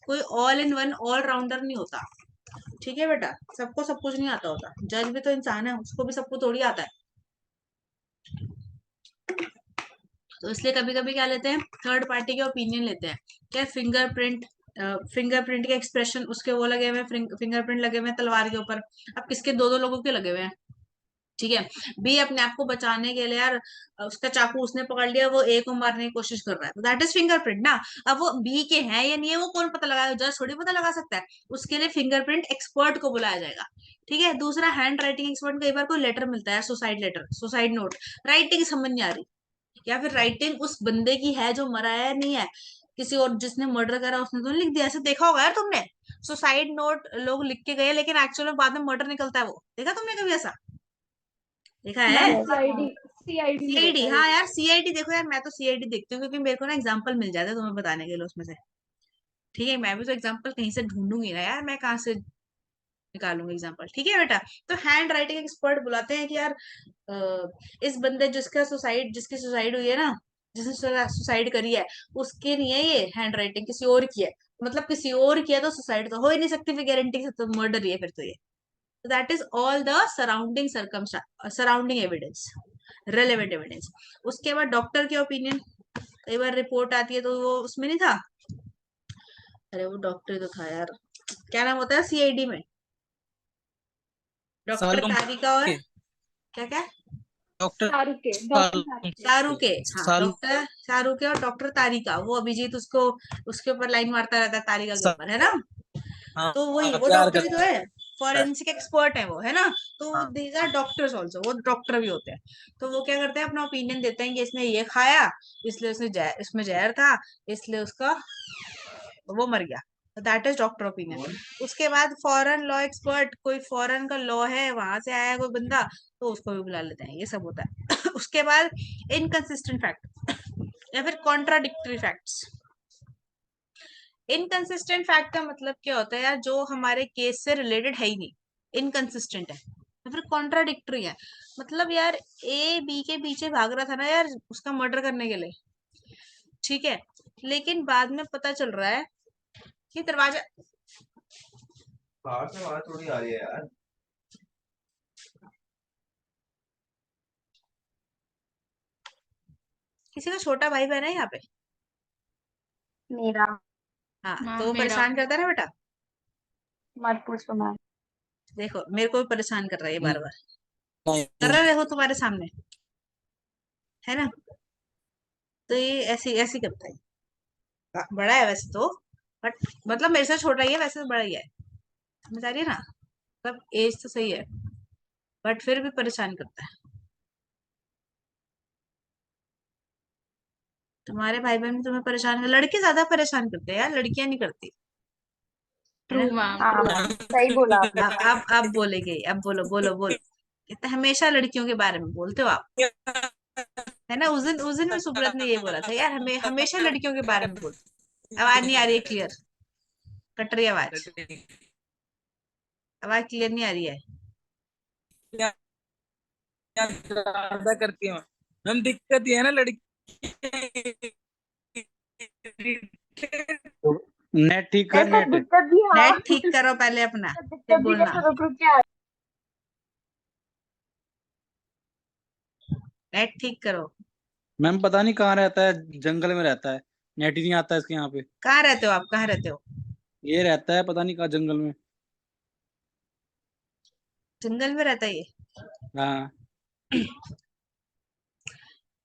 कोई all in one all rounder नहीं होता। ठीक है बेटा, सबको सब कुछ नहीं आता होता, जज भी तो इंसान है, उसको भी सब कुछ थोड़ी आता है। तो इसलिए कभी कभी क्या लेते हैं, थर्ड पार्टी के ओपिनियन लेते हैं। क्या फिंगरप्रिंट, फिंगरप्रिंट के एक्सप्रेशन उसके वो लगे हुए हैं, फिंगरप्रिंट लगे हुए हैं तलवार के ऊपर, अब किसके, दो दो लोगों के लगे हुए हैं। ठीक है, बी अपने आप को बचाने के लिए यार, उसका चाकू उसने पकड़ लिया, वो ए को मारने की कोशिश कर रहा है, तो दैट इज फिंगरप्रिंट ना। अब वो बी के हैं या नहीं है वो कौन पता लगाएगा, जज थोड़ी पता लगा सकता है, उसके लिए फिंगरप्रिंट एक्सपर्ट को बुलाया जाएगा। ठीक है, दूसरा हैंड राइटिंग एक्सपर्ट, कई बार कोई लेटर मिलता है, suicide letter, suicide note, writing समझ नहीं आ रही, या फिर राइटिंग उस बंदे की है जो मरा है नहीं है, किसी और जिसने मर्डर करा उसने तो नहीं लिख दिया, ऐसे देखा होगा यार तुमने, सुसाइड नोट लोग लिख के गए लेकिन एक्चुअल में बाद में मर्डर निकलता है, वो देखा तुमने कभी ऐसा, देखा है? मैम मैम सीआईडी, सीआईडी में सीआईडी, रहता है हाँ ये। यार सीआईडी देखो यार, मैं तो सीआईडी देखती हूँ क्योंकि मेरे को ना एग्जांपल मिल जाता है तुम्हें बताने के लिए उसमें से। ठीक है, मैं भी तो एग्जांपल कहीं से ढूंढूंगी ना यार, मैं कहाँ से निकालूंगी एग्जांपल। ठीक है बेटा, तो हैंड राइटिंग एक्सपर्ट बुलाते हैं कि यार इस बंदे जिसका सुसाइड, जिसकी सुसाइड हुई है ना, जिसने सुसाइड करी है, उसकी नहीं है ये हैंड राइटिंग, किसी और की है, मतलब किसी और की है तो सुसाइड तो हो ही नहीं सकती फिर, गारंटी से तो मर्डर ही है फिर तो ये। So that is all the surrounding circumstance, surrounding evidence, relevant evidence। उसके बाद डॉक्टर के ओपिनियन, कई बार रिपोर्ट आती है तो वो उसमें नहीं था, अरे वो डॉक्टर तो था यार, क्या नाम होता है सीआईडी में, डॉक्टर सालुंके, तारिका और क्या क्या, डॉक्टर शाहरुख के, डॉक्टर शाहरुख के। शाहरुख के, हाँ साल डॉक्टर शाहरुख के और डॉक्टर तारिका, वो अभिजीत उसको उसके ऊपर लाइन मारता रहता है तारिका के सा, ऊपर, है ना, हाँ तो वही वो प्यार डॉक्टर ही तो करता है, है। फॉरेंसिक एक्सपर्ट है वो, है ना, तो हाँ दीज आर डॉक्टर्स ऑल्सो, वो डॉक्टर भी होते हैं। तो वो क्या करते हैं, अपना ओपिनियन देते हैं कि इसने ये खाया, इसलिए उसने जहर, इसमें जहर था, इसलिए उसका वो मर गया, दैट इज डॉक्टर ओपिनियन। उसके बाद फॉरेन लॉ एक्सपर्ट, कोई फॉरेन का लॉ है वहां से आया है कोई बंदा, तो उसको भी बुला लेते हैं, ये सब होता है। उसके बाद इनकंसिस्टेंट फैक्ट या फिर कॉन्ट्राडिक्टरी फैक्ट्स। इनकंसिस्टेंट फैक्ट का मतलब क्या होता है यार, जो हमारे केस से रिलेटेड है ही नहीं, इनकंसिस्टेंट है या फिर कॉन्ट्राडिक्टरी है, मतलब यार ए बी के पीछे भाग रहा था ना यार उसका मर्डर करने के लिए, ठीक है, लेकिन बाद में पता चल रहा है कि दरवाजा, बाहर से आवाज थोड़ी आ रही है यार। किसी का छोटा भाई बहन है यहाँ पे? मेरा। हाँ, तो मैम वो मेरा। परेशान करता है ना बेटा, मत पूछो मैम। देखो मेरे को भी परेशान कर रहा है ये बार बार, कर नहीं रहा है, देखो तुम्हारे सामने, है ना, तो ये ऐसी ऐसी करता है, बड़ा है वैसे तो, बट मतलब मेरे से छोटा ही है, वैसे तो बड़ा ही है, समझ आ रही है ना, मतलब एज तो सही है, बट फिर भी परेशान करता है। तुम्हारे भाई बहन भी तुम्हें परेशान कर, लड़के ज्यादा परेशान करते हैं यार, लड़कियां नहीं करती, है ट्रू ना। मैम, हाँ ट्रू। मैम, सही बोला आपने। अब बोलेंगे, अब बोलो बोलो बोलो, ये तो हमेशा लड़कियों के बारे में बोलते हो आप, है ना, उस दिन में सुब्रत ने ये बोला था यार, हमें हमेशा लड़कियों के बारे में बोलते। आवाज नहीं आ रही है क्लियर, कट रही है आवाज, आवाज क्लियर नहीं आ रही है। ज्यादा करती है मैम, दिक्कत ये है ना लड़की नेट ठीक कर, ऐसा नेट दिक्कत भी, हाँ। नेट ठीक करो पहले अपना, फिर दिक्कत भी बोलना, कैसे, रुक रुक के नेट ठीक करो। मैम पता नहीं कहाँ रहता है, जंगल में रहता है, नेट ही नहीं आता इसके यहाँ पे। कहाँ रहते हो आप, कहाँ रहते हो? ये रहता है पता नहीं कहाँ, जंगल में। जंगल में रहता है ये? हाँ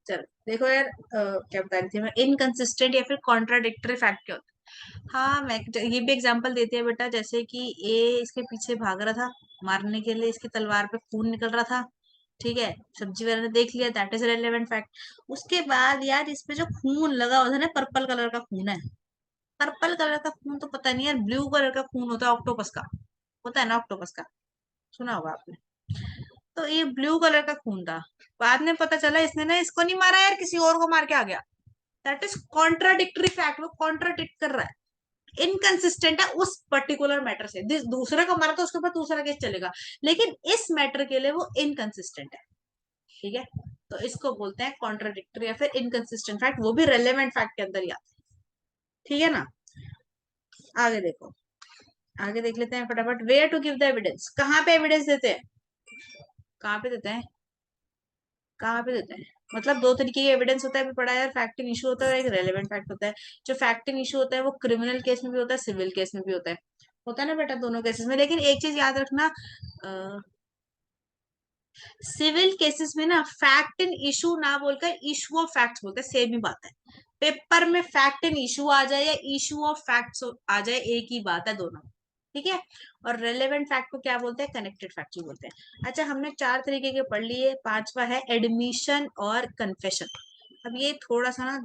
चलो देखो यार, क्या बता रही थी मैं, इनकंसिस्टेंट या फिर कॉन्ट्राडिक्टरी फैक्ट क्या होता है। हाँ, मैं ये भी एग्जांपल देती है बेटा, जैसे कि ए इसके पीछे भाग रहा था मारने के लिए, इसकी तलवार पे खून निकल रहा था, ठीक है, सब्जी वाले ने देख लिया, दैट इज रेलेवेंट फैक्ट। उसके बाद यार इस पे जो खून लगा हुआ था ना, पर्पल कलर का खून है, पर्पल कलर का खून तो पता नहीं यार, ब्लू कलर का खून होता है ऑक्टोपस का, होता है ना ऑक्टोपस का, सुना होगा आपने, तो ये ब्लू कलर का खून था, बाद में पता चला इसने ना इसको नहीं मारा यार, किसी और को मार के आ गया, दैट इज कॉन्ट्राडिक्टरी फैक्ट, वो कॉन्ट्राडिक्ट कर रहा है, इनकंसिस्टेंट है उस पर्टिकुलर मैटर से, दूसरे को मारा तो उसके ऊपर दूसरा केस चलेगा, लेकिन इस मैटर के लिए वो इनकंसिस्टेंट है, ठीक है। तो इसको बोलते हैं कॉन्ट्राडिक्टरी या फिर इनकंसिस्टेंट फैक्ट, वो भी रेलेवेंट फैक्ट के अंदर ही आता है। ठीक है ना। आगे देखो, आगे देख लेते हैं फटाफट। Where to give the evidence, कहाँ पे एविडेंस देते हैं, कहाँ पे देते हैं, कहाँ पे देते हैं। मतलब दो तरीके के एविडेंस होता है, अभी पढ़ा यार, फैक्ट इन इशू होता है और एक रेलेवेंट फैक्ट होता है। जो फैक्ट इन इशू होता है वो क्रिमिनल केस में भी होता है, सिविल केस में भी होता है ना बेटा, दोनों केसेस में। लेकिन एक चीज याद रखना, सिविल केसेस में ना फैक्ट इन इशू ना बोलकर इशू ऑफ फैक्ट्स बोलते हैं, सेम ही बात है। पेपर में फैक्ट इन इशू आ जाए या इशू ऑफ फैक्ट्स आ जाए, एक ही बात है दोनों। ठीक है। और रेलेवेंट फैक्ट को क्या बोलते हैं, कनेक्टेड फैक्ट बोलते हैं। अच्छा, हमने 4 तरीके के पढ़ लिए, 5वां है एडमिशन और कन्फेशन। अब ये थोड़ा सा ना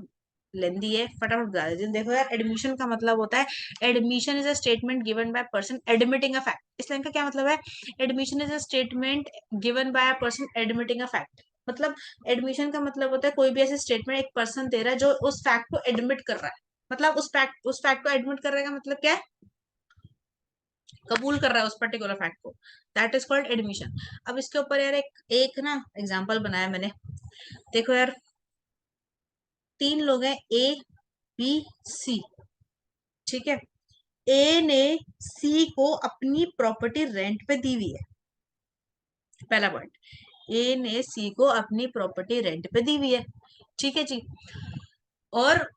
लेंदी है, फटाफट बता देती हूँ। देखो यार, एडमिशन का मतलब होता है, admission is a statement given by person admitting a fact. इस लाइन का क्या मतलब है, admission is a statement given bye a person admitting a fact. मतलब एडमिशन का मतलब होता है कोई भी ऐसे स्टेटमेंट एक पर्सन दे रहा है जो उस फैक्ट को एडमिट कर रहा है। मतलब उस फैक्ट को एडमिट कर रहे का मतलब क्या है, कबूल कर रहा है उस पर्टिकुलर फैक्ट को, दैट इज कॉल्ड एडमिशन। अब इसके ऊपर यार एक ना एग्जांपल बनाया मैंने। देखो यार, 3 लोग हैं, ए बी सी। ठीक है। ए ने सी को अपनी प्रॉपर्टी रेंट पे दी हुई है, पहला पॉइंट। ए ने सी को अपनी प्रॉपर्टी रेंट पे दी हुई है। ठीक है जी। और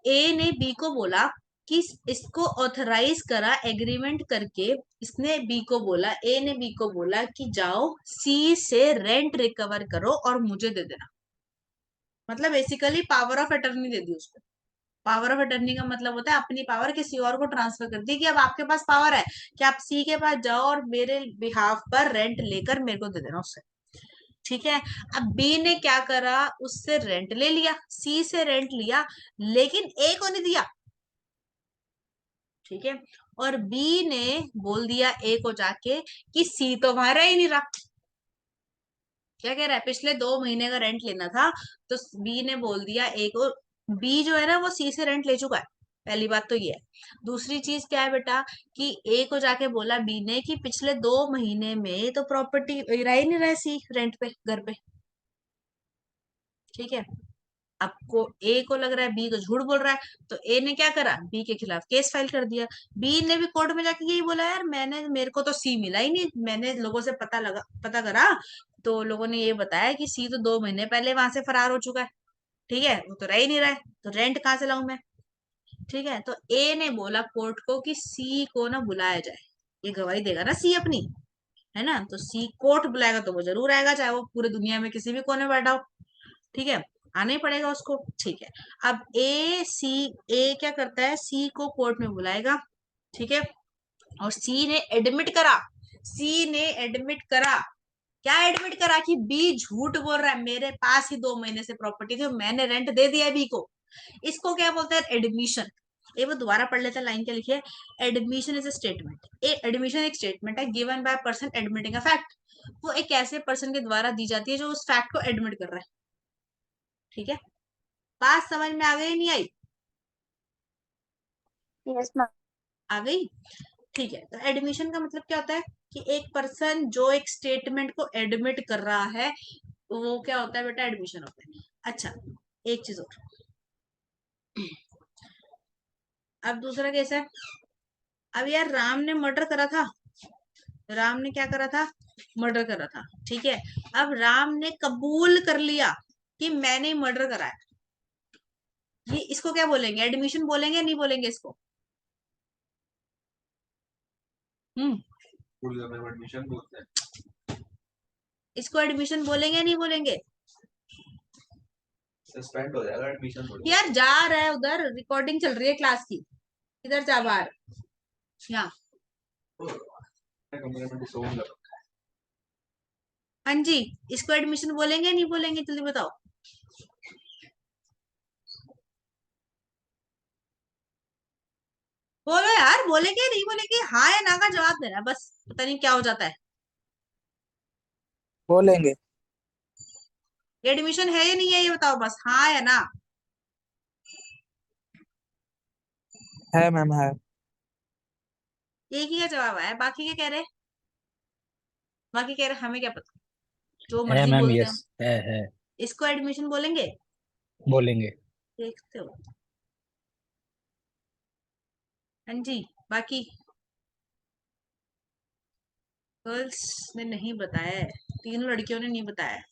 ए ने बी को बोला कि इसको ऑथराइज करा एग्रीमेंट करके। इसने बी को बोला, ए ने बी को बोला कि जाओ सी से रेंट रिकवर करो और मुझे दे देना। मतलब बेसिकली पावर ऑफ अटर्नी दे दी उसको। पावर ऑफ अटर्नी का मतलब होता है अपनी पावर किसी और को ट्रांसफर कर दी, कि अब आपके पास पावर है कि आप सी के पास जाओ और मेरे बिहाफ पर रेंट लेकर मेरे को दे देना उससे। ठीक है। अब बी ने क्या करा, उससे रेंट ले लिया, सी से रेंट लिया, लेकिन ए को नहीं दिया। ठीक है। और बी ने बोल दिया ए को जाके कि सी तो वहां रह ही नहीं रहा। क्या कह रहा है, पिछले 2 महीने का रेंट लेना था, तो बी ने बोल दिया ए को। बी जो है ना वो सी से रेंट ले चुका है, पहली बात तो ये है। दूसरी चीज क्या है बेटा, कि ए को जाके बोला बी ने कि पिछले 2 महीने में तो प्रॉपर्टी रह ही नहीं रहा सी रेंट पे, घर पे। ठीक है। आपको ए को लग रहा है बी को झूठ बोल रहा है, तो ए ने क्या करा, बी के खिलाफ केस फाइल कर दिया। बी ने भी कोर्ट में जाके यही बोला, यार मेरे को तो सी मिला ही नहीं, मैंने लोगों से पता करा, तो लोगों ने ये बताया कि सी तो 2 महीने पहले वहां से फरार हो चुका है। ठीक है, वो तो रह ही नहीं रहा है, तो रेंट कहाँ से लाऊं मैं। ठीक है। तो ए ने बोला कोर्ट को कि सी को ना बुलाया जाए, ये गवाही देगा ना सी अपनी, है ना। तो सी कोर्ट बुलाएगा तो वो जरूर आएगा, चाहे वो पूरे दुनिया में किसी भी कोने में बैठा हो। ठीक है, आना ही पड़ेगा उसको। ठीक है। अब ए क्या करता है, सी को कोर्ट में बुलाएगा। ठीक है। और सी ने एडमिट करा, क्या एडमिट करा, कि बी झूठ बोल रहा है, मेरे पास ही 2 महीने से प्रॉपर्टी थी, मैंने रेंट दे दिया बी को। इसको क्या बोलते हैं, एडमिशन। ये वो दोबारा पढ़ लेते हैं, लाइन क्या लिखी है, admission is a statement. Admission एक स्टेटमेंट है given by person admitting a fact. वो एक ऐसे पर्सन के द्वारा दी जाती है जो उस फैक्ट को एडमिट कर रहा है। ठीक है, बात समझ में आ गई नहीं आई, यस मैम। आ गई। ठीक है। तो एडमिशन का मतलब क्या होता है, कि एक पर्सन जो एक स्टेटमेंट को एडमिट कर रहा है, वो क्या होता है बेटा, एडमिशन होता है। अच्छा, एक चीज और। अब दूसरा केस है। अब यार राम ने मर्डर करा था, राम ने क्या करा था, मर्डर करा था। ठीक है। अब राम ने कबूल कर लिया कि मैंने मर्डर कराया। ये इसको क्या बोलेंगे, एडमिशन बोलेंगे नहीं बोलेंगे इसको, हम्म एडमिशन बोलते हैं। इसको एडमिशन बोलेंगे नहीं बोलेंगे। सस्पेंड हो जाएगा एडमिशन थोड़ी। यार जा रहा है उधर, रिकॉर्डिंग चल रही है क्लास की, इधर जा बाहर, यहाँ। कमरे में डिसोन लगा। हाँ जी, इसको एडमिशन बोलेंगे नहीं बोलेंगे, जल्दी बताओ। बोलो यार, बोलेंगे नहीं बोलेंगे, हाँ या ना का जवाब देना है बस, पता नहीं क्या हो जाता है। बोलेंगे। एडमिशन है या नहीं है, ये बताओ बस, हाँ या ना। है मैम, है। एक ही का जवाब आया, बाकी क्या कह रहे, बाकी कह रहे हमें क्या पता, जो है मर्जी मैम, बोलते हैं। यस है। इसको एडमिशन बोलेंगे? बोलेंगे। देखते हो। हाँ जी। बाकी गर्ल्स ने नहीं बताया है, तीनों लड़कियों ने नहीं बताया है।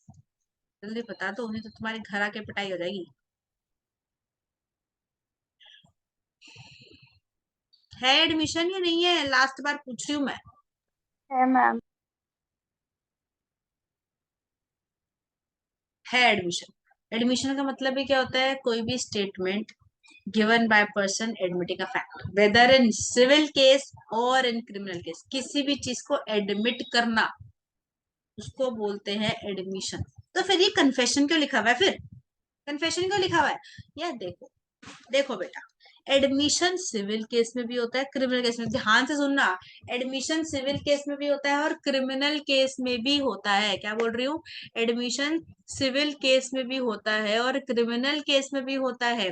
जल्दी बता दो, नहीं तो तुम्हारे घर आके पिटाई हो जाएगी। है एडमिशन या नहीं है? लास्ट बार पूछ रही हूँ मैं। है मैम। है एडमिशन। एडमिशन का मतलब ही क्या होता है? कोई भी statement given by person admitting a fact, whether in civil case or in criminal case, किसी भी चीज को एडमिट करना, उसको बोलते हैं एडमिशन। तो फिर ये कन्फेशन क्यों लिखा हुआ है? फिर कन्फेशन क्यों लिखा हुआ है? यार देखो, देखो बेटा, एडमिशन सिविल केस में भी होता है, क्रिमिनल केस में। ध्यान से सुनना, एडमिशन सिविल केस में भी होता है और क्रिमिनल केस में भी होता है। क्या बोल रही हूँ? एडमिशन सिविल केस में भी होता है और क्रिमिनल केस में भी होता है।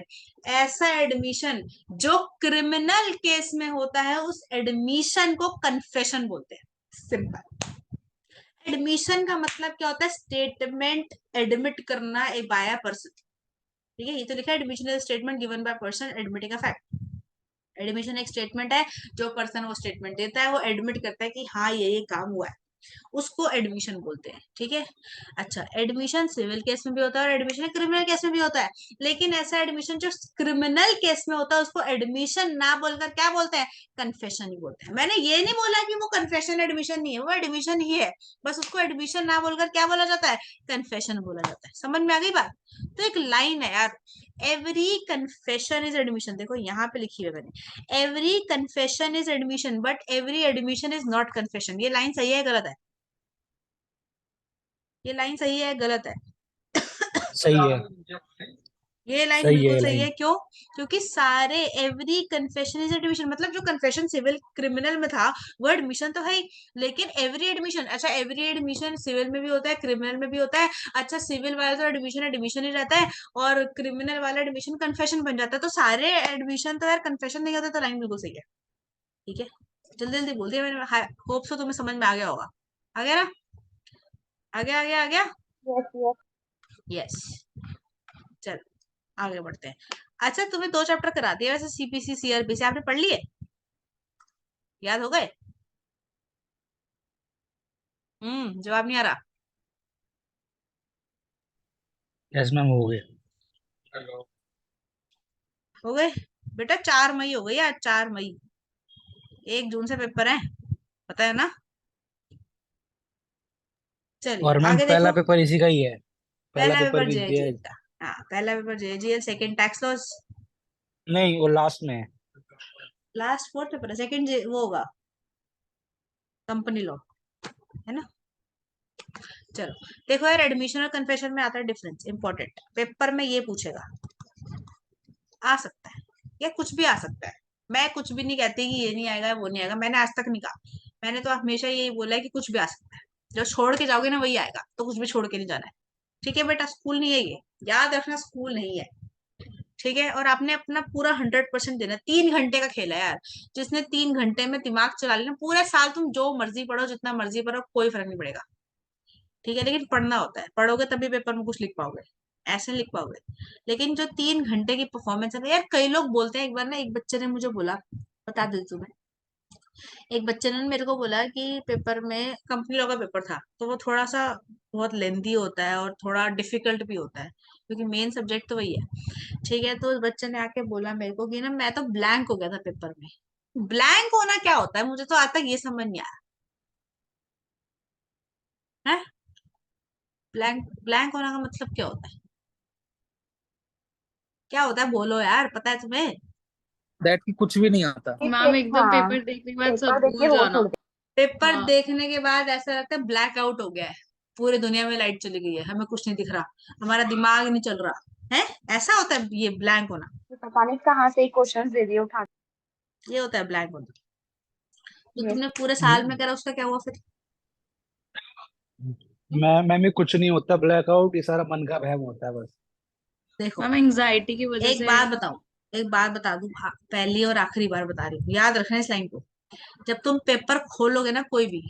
ऐसा एडमिशन जो क्रिमिनल केस में होता है, उस एडमिशन को कन्फेशन बोलते हैं। सिंपल। एडमिशन का मतलब क्या होता है? स्टेटमेंट एडमिट करना ए बाय अ पर्सन। ठीक है, ये तो लिखा है admission is statement given by person admitting a fact. Admission एक स्टेटमेंट है, जो पर्सन वो स्टेटमेंट देता है, वो एडमिट करता है कि हाँ ये काम हुआ है, उसको एडमिशन बोलते हैं। ठीक है। अच्छा, एडमिशन सिविल केस में भी होता है और एडमिशन क्रिमिनल केस में भी होता है। लेकिन ऐसा एडमिशन जो क्रिमिनल केस में होता है, उसको एडमिशन ना बोलकर क्या बोलते हैं? कन्फेशन ही बोलते हैं। मैंने ये नहीं बोला कि वो कन्फेशन एडमिशन नहीं है, वो एडमिशन ही है, बस उसको एडमिशन ना बोलकर क्या बोला जाता है? कन्फेशन बोला जाता है। समझ में आ गई बात? तो एक लाइन है यार, एवरी कन्फेशन इज एडमिशन। देखो यहाँ पे लिखी है मैंने, every confession is admission but every admission is not confession. ये लाइन सही है गलत है? ये लाइन सही है गलत है? सही है। ये लाइन सही बिल्कुल है सही है। लाइन। क्यों? क्योंकि सारे एवरी कन्फेशन इज एडमिशन, मतलब जो कन्फेशन सिविल क्रिमिनल में था वो एडमिशन तो है ही, लेकिन एवरी एडमिशन, अच्छा एवरी एडमिशन सिविल में भी होता है, क्रिमिनल में भी होता है। अच्छा, सिविल वाला तो एडमिशन एडमिशन ही रहता है और क्रिमिनल वाला एडमिशन कन्फेशन बन जाता है, तो सारे एडमिशन तो यार कन्फेशन नहीं होता। तो लाइन बिल्कुल सही है। ठीक है, जल्दी जल्दी बोल दिया मैंने, होप सो तुम्हें समझ में आ गया होगा। आ गया ना? आ गया, आ गया, आ गया। Yes yes. यस। चल आगे बढ़ते हैं। अच्छा, तुम्हें 2 चैप्टर करा दिए वैसे, सीपीसी सीआरपीसी आपने पढ़ लिए? याद हो गए? जवाब नहीं आ रहा? यस मैम हो गए। हो गए बेटा? 4 मई हो गई आज, 4 मई। 1 जून से पेपर है, पता है ना? चलिए और मैम आगे पहला देखो। पेपर इसी का ही है। पहला पहला पेपर पेपर भी दिया जेएजीएल है। का। हाँ, पहला पेपर जेएजीएल, सेकंड टैक्स लॉस। नहीं वो लास्ट में है। लास्ट 4th पेपर है, सेकंड वो होगा कंपनी लॉ, है ना? चलो देखो यार, एडमिशन और कन्फेशन में आता है डिफरेंस, इंपॉर्टेंट, पेपर में ये पूछेगा। आ सकता है या कुछ भी आ सकता है। मैं कुछ भी नहीं कहती कि ये नहीं आएगा वो नहीं आएगा, मैंने आज तक नहीं कहा। मैंने तो हमेशा यही बोला है कि कुछ भी आ सकता है। जो छोड़ के जाओगे ना वही आएगा, तो कुछ भी छोड़ के नहीं जाना है। ठीक है बेटा, स्कूल नहीं है ये, याद रखना, स्कूल नहीं है। ठीक है, और आपने अपना पूरा 100% देना। 3 घंटे का खेल है यार, जिसने 3 घंटे में दिमाग चला लिया, पूरे साल तुम जो मर्जी पढ़ो, जितना मर्जी पढ़ो, कोई फर्क नहीं पड़ेगा। ठीक है, लेकिन पढ़ना होता है, पढ़ोगे तभी पेपर में कुछ लिख पाओगे, ऐसे नहीं लिख पाओगे। लेकिन जो 3 घंटे की परफॉर्मेंस है यार, कई लोग बोलते हैं, एक बार ना एक बच्चे ने मुझे बोला, बता देती तुम्हें। एक बच्चे ने मेरे को बोला कि पेपर में, कंपनी लॉ का पेपर था, तो वो थोड़ा सा बहुत लेंदी होता है और थोड़ा डिफिकल्ट भी होता है, क्योंकि मेन सब्जेक्ट तो वही है। ठीक है, तो उस बच्चे ने आके बोला मेरे को कि ना मैं तो ब्लैंक हो गया था पेपर में। ब्लैंक होना क्या होता है, मुझे तो आज तक ये समझ नहीं आया है। ब्लैंक ब्लैंक होने का मतलब क्या होता है? क्या होता है बोलो यार, पता है तुम्हें? दैट की कुछ भी नहीं आता। मैम एकदम हाँ, पेपर देखने के बाद पेपर सब देख के भूल होश जाना। उड़ पेपर हाँ। देखने के बाद ऐसा लगता है ब्लैक आउट हो गया है, पूरी दुनिया में लाइट चली गई है, हमें कुछ नहीं दिख रहा, हमारा दिमाग नहीं चल रहा है। ऐसा होता है ये ब्लैंक होना। गया। पता नहीं कहाँ से क्वेश्चन दे दिए उठा ये होता है ब्लैंक होना। तो के। तुमने पूरे साल में करा, उसका क्या हुआ फिर? मैं भी कुछ नहीं होता ब्लैकआउट, ये सारा मन का वहम होता है बस। देखो, मैम एंजाइटी की वजह एक से। बात बताऊं, एक बात बता दूं, पहली और आखिरी बार बता रही हूँ, याद रखना इस लाइन को। जब तुम पेपर खोलोगे ना कोई भी,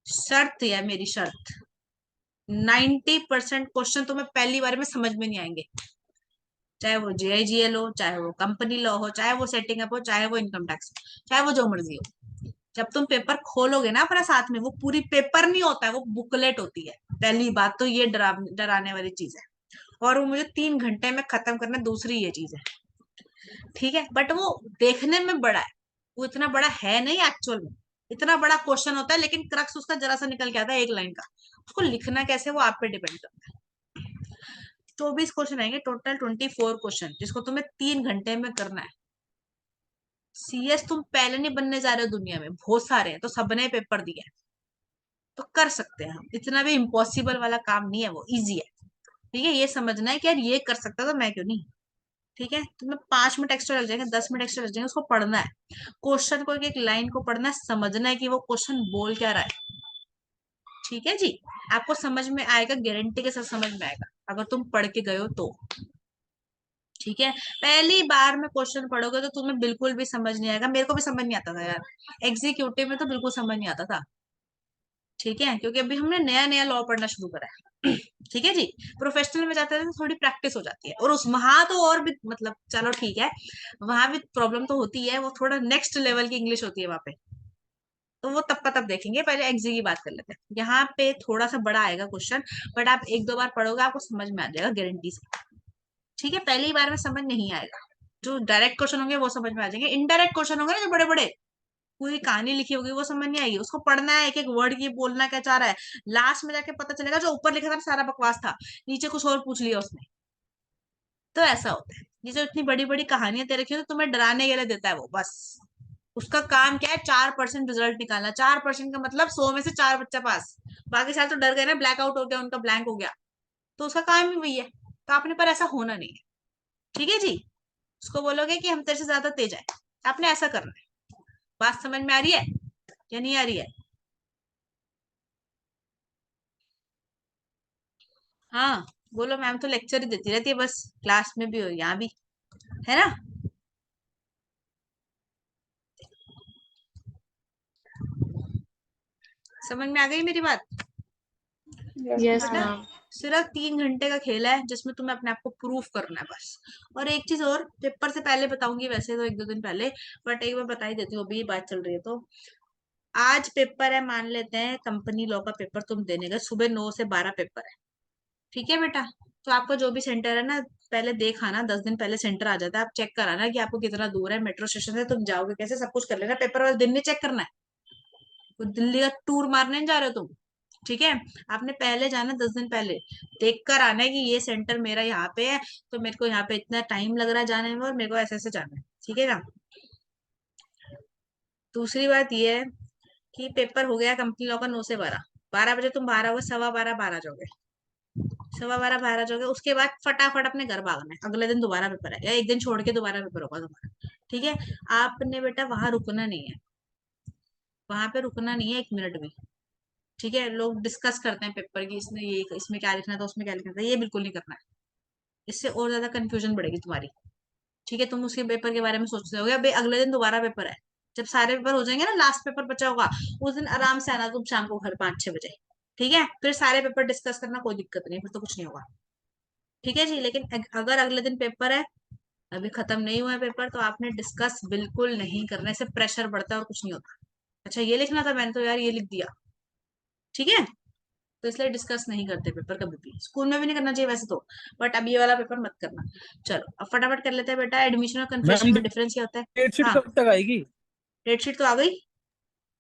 शर्त है मेरी शर्त, 90% क्वेश्चन तुम्हें पहली बार में समझ में नहीं आएंगे, चाहे वो JIGL हो, चाहे वो कंपनी लॉ हो, चाहे वो सेटिंग अप हो, चाहे वो इनकम टैक्स, चाहे वो जो मर्जी हो। जब तुम पेपर खोलोगे ना अपना साथ में, वो पूरी पेपर नहीं होता है, वो बुकलेट होती है। पहली बात तो ये डराने वाली चीज है, और वो मुझे 3 घंटे में खत्म करना, दूसरी ये चीज है। ठीक है, बट वो देखने में बड़ा है, वो इतना बड़ा है नहीं एक्चुअल में। इतना बड़ा क्वेश्चन होता है, लेकिन क्रक्स उसका जरा सा निकल के आता है, एक लाइन का। उसको लिखना कैसे, वो आप पे डिपेंड करता है। 24 क्वेश्चन आएंगे, टोटल 24 क्वेश्चन, जिसको तुम्हें 3 घंटे में करना है। CS तुम पहले नहीं बनने जा रहे हो, दुनिया में बहुत सारे हैं, तो सबने पेपर दिया है, तो कर सकते हैं हम। इतना भी इम्पॉसिबल वाला काम नहीं है, वो इजी है। ठीक है, ये समझना है कि यार ये कर सकता तो मैं क्यों नहीं। ठीक है, तुम्हें 5 मिनट एक्स्ट्रा लग जाएंगे, 10 मिनट एक्स्ट्रा लग जाएंगे, उसको पढ़ना है। क्वेश्चन को, एक एक लाइन को पढ़ना है, समझना है कि वो क्वेश्चन बोल क्या रहा है। ठीक है जी, आपको समझ में आएगा, गारंटी के साथ समझ में आएगा, अगर तुम पढ़ के गए हो तो। ठीक है, पहली बार में क्वेश्चन पढ़ोगे तो तुम्हें बिल्कुल भी समझ नहीं आएगा। मेरे को भी समझ नहीं आता था यार, एग्जीक्यूटिव में तो बिल्कुल समझ नहीं आता था। ठीक है, क्योंकि अभी हमने नया नया लॉ पढ़ना शुरू करा है। ठीक है जी, प्रोफेशनल में जाते हैं तो थोड़ी प्रैक्टिस हो जाती है, और उस वहां तो और भी मतलब, चलो ठीक है, वहां भी प्रॉब्लम तो होती है, वो थोड़ा नेक्स्ट लेवल की इंग्लिश होती है वहां पे, तो वो तब का तब देखेंगे। पहले एग्जी की बात कर लेते हैं। यहाँ पे थोड़ा सा बड़ा आएगा क्वेश्चन, बट आप एक दो बार पढ़ोगे, आपको समझ में आ जाएगा गारंटी से। ठीक है, पहली बार में समझ नहीं आएगा। जो डायरेक्ट क्वेश्चन होंगे वो समझ में आ जाएंगे, इनडायरेक्ट क्वेश्चन होंगे ना जो बड़े बड़े, पूरी कहानी लिखी होगी, वो समझ नहीं आएगी। उसको पढ़ना है, एक एक वर्ड की बोलना क्या चाह रहा है, लास्ट में जाके पता चलेगा जो ऊपर लिखा था ना सारा बकवास था, नीचे कुछ और पूछ लिया उसने। तो ऐसा होता है, ये जो इतनी बड़ी बड़ी कहानियां दे रखी है, तो तुम्हें डराने के लिए देता है वो, बस। उसका काम क्या है, 4% रिजल्ट निकालना। 4% का मतलब 100 में से 4 बच्चा पास। बाकी साल तो डर गए ना, ब्लैकआउट हो गया उनका, ब्लैंक हो गया, तो उसका काम ही वही है। तो आपने पर ऐसा होना नहीं है। ठीक है जी, उसको बोलोगे कि हम तेरे से ज्यादा तेज है, आपने ऐसा करना है। बात समझ में आ रही है या नहीं आ रही है? हाँ, बोलो। मैम तो लेक्चर ही देती रहती है बस, क्लास में भी और यहाँ भी, है ना। समझ में आ गई मेरी बात? यस यस बेटा, मैम। मैम। सिर्फ 3 घंटे का खेल है, जिसमें तुम्हें अपने आप को प्रूफ करना है बस। और एक चीज और, पेपर से पहले बताऊंगी, वैसे तो 1-2 दिन पहले, बट एक बार बता ही देती हूँ, अभी बात चल रही है तो। आज पेपर है, मान लेते हैं कंपनी लॉ का पेपर तुम देने गए, सुबह 9 से 12 पेपर है। ठीक है बेटा, तो आपका जो भी सेंटर है ना, पहले देख आना, 10 दिन पहले सेंटर आ जाता है, आप चेक कराना कि आपको कितना दूर है मेट्रो स्टेशन से, तुम जाओगे कैसे, सब कुछ कर लेना। पेपर वाले दिन नहीं चेक करना है, तो दिल्ली का टूर मारने नहीं जा रहे हो तुम। ठीक है, आपने पहले जाना, 10 दिन पहले देख कर आना है कि ये सेंटर मेरा यहाँ पे है, तो मेरे को यहाँ पे इतना टाइम लग रहा है जाने में, और मेरे को ऐसे ऐसे जाना है। ठीक है ना। दूसरी बात ये है कि पेपर हो गया कंपनी लॉ का 9 से 12, 12 बजे तुम बाहर आओगे, 12:15 बाहर आ जाओगे, 12:15 बाहर आ जाओगे। उसके बाद फटाफट अपने घर भागना है, अगले दिन दोबारा पेपर है, या एक दिन छोड़ के दोबारा पेपर होगा तुम्हारा। ठीक है, आपने बेटा वहां रुकना नहीं है, वहां पे रुकना नहीं है 1 मिनट भी। ठीक है, लोग डिस्कस करते हैं पेपर की, इसमें ये, इसमें क्या लिखना था, उसमें क्या लिखना था, ये बिल्कुल नहीं करना है। इससे और ज्यादा कंफ्यूजन बढ़ेगी तुम्हारी। ठीक है, तुम उसके पेपर के बारे में सोचते होगे, अबे अगले दिन दोबारा पेपर है। जब सारे पेपर हो जाएंगे ना, लास्ट पेपर बचा होगा, उस दिन आराम से आना तुम शाम को घर 5-6 बजे। ठीक है, फिर सारे पेपर डिस्कस करना, कोई दिक्कत नहीं, फिर तो कुछ नहीं होगा। ठीक है जी, लेकिन अगर अगले दिन पेपर है, अभी खत्म नहीं हुआ है पेपर, तो आपने डिस्कस बिल्कुल नहीं करना, इससे प्रेशर बढ़ता है और कुछ नहीं होता। अच्छा ये लिखना था, मैंने तो यार ये लिख दिया। ठीक है, तो इसलिए डिस्कस नहीं करते पेपर कभी भी, स्कूल में भी नहीं करना चाहिए वैसे तो, बट अब ये वाला पेपर मत करना। चलो अब फटाफट कर लेते हैं बेटा, एडमिशन और कन्फेशन मैम में डिफरेंस क्या होता है। डेट शीट हाँ, कब तक आएगी? डेट शीट तो आ गई।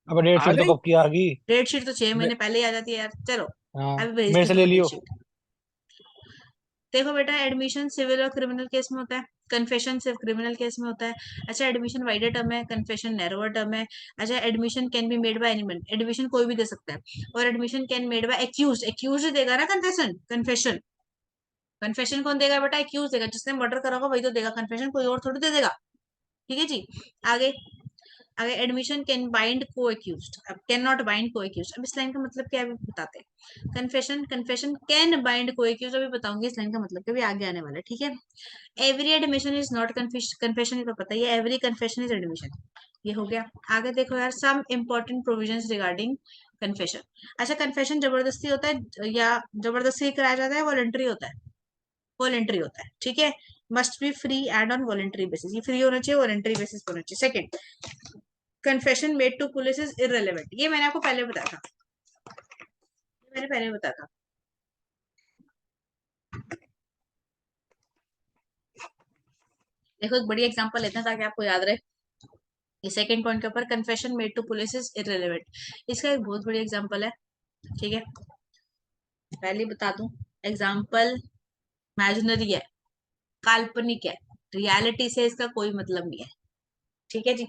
अब डेट आ शीट तो गई? कब की आ गई। डेट शीट तो 6 महीने मे- पहले ही आ जाती है यार। चलो हाँ, अभी भेज मेरे दी से ले तुम्हें डेट लियो। शीट। देखो बेटा, एडमिशन सिविल और क्रिमिनल केस में होता है, कन्फेशन सिर्फ क्रिमिनल केस में होता है। अच्छा, एडमिशन वाइडर टर्म है, कन्फेशन नैरोअर टर्म है। अच्छा, admission can be made by anyone, admission कोई भी दे सकता है। और admission can made by accuse, accuse देगा ना कन्फेशन, कन्फेशन। कन्फेशन कौन देगा बेटा, एक्यूज देगा, जिसने मर्डर करा होगा वही तो देगा कन्फेशन, कोई और थोड़ी दे देगा। ठीक है जी, आगे। आगे, एडमिशन कैन बाइंड को एक्यूज्ड, अब कैन नॉट बाइंड को एक्यूज्ड, अब इस लाइन का मतलब क्या है अभी बताते हैं। कन्फेशन, कन्फेशन कैन बाइंड को एक्यूज्ड, अभी बताऊंगी इस लाइन का मतलब क्या, भी आगे आने वाला है। ठीक है, every admission is not confession, ये तो पता ही है, एवरी कन्फेशन इज एडमिशन। ये हो गया। आगे देखो यार, some important provisions regarding confession. अच्छा, कन्फेशन जबरदस्ती होता है या जबरदस्ती कराया जाता है, वॉलंटरी होता है? वॉलंटरी होता है, ठीक है। Must be free and on voluntary basis, ये फ्री होना चाहिए, वॉलंटरी बेसिस होना चाहिए। Second, confession made to police is irrelevant, ये मैंने आपको पहले बताया था, मैंने पहले बताया था। देखो एक बड़ी एग्जांपल लेते हैं ताकि आपको याद रहे। ये सेकंड पॉइंट के ऊपर, confession made to police is irrelevant, इसका एक बहुत बड़ी एग्जांपल है, ठीक है। पहले बता दूं, एग्जांपल इमेजिनरी है, काल्पनिक है, रियलिटी से इसका कोई मतलब नहीं है, ठीक है जी।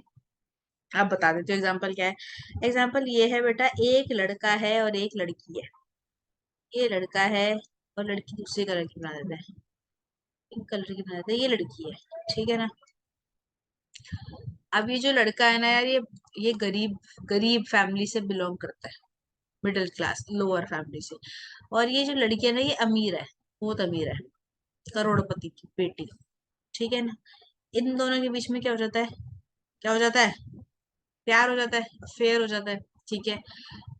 अब बता देते हो एग्जांपल क्या है। एग्जांपल ये है बेटा, एक लड़का है और एक लड़की है। ये लड़का है और लड़की दूसरी कलर की बना देते हैं, पिंक कलर की बना देते हैं, ये लड़की है, ठीक है ना। अब ये जो लड़का है ना यार, ये गरीब गरीब फैमिली से बिलोंग करता है, मिडिल क्लास लोअर फैमिली से। और ये जो लड़की है ना, ये अमीर है, बहुत अमीर है, करोड़पति की बेटी, ठीक है ना। इन दोनों के बीच में क्या हो जाता है, क्या हो जाता है, प्यार हो जाता है, अफेयर हो जाता है, ठीक है।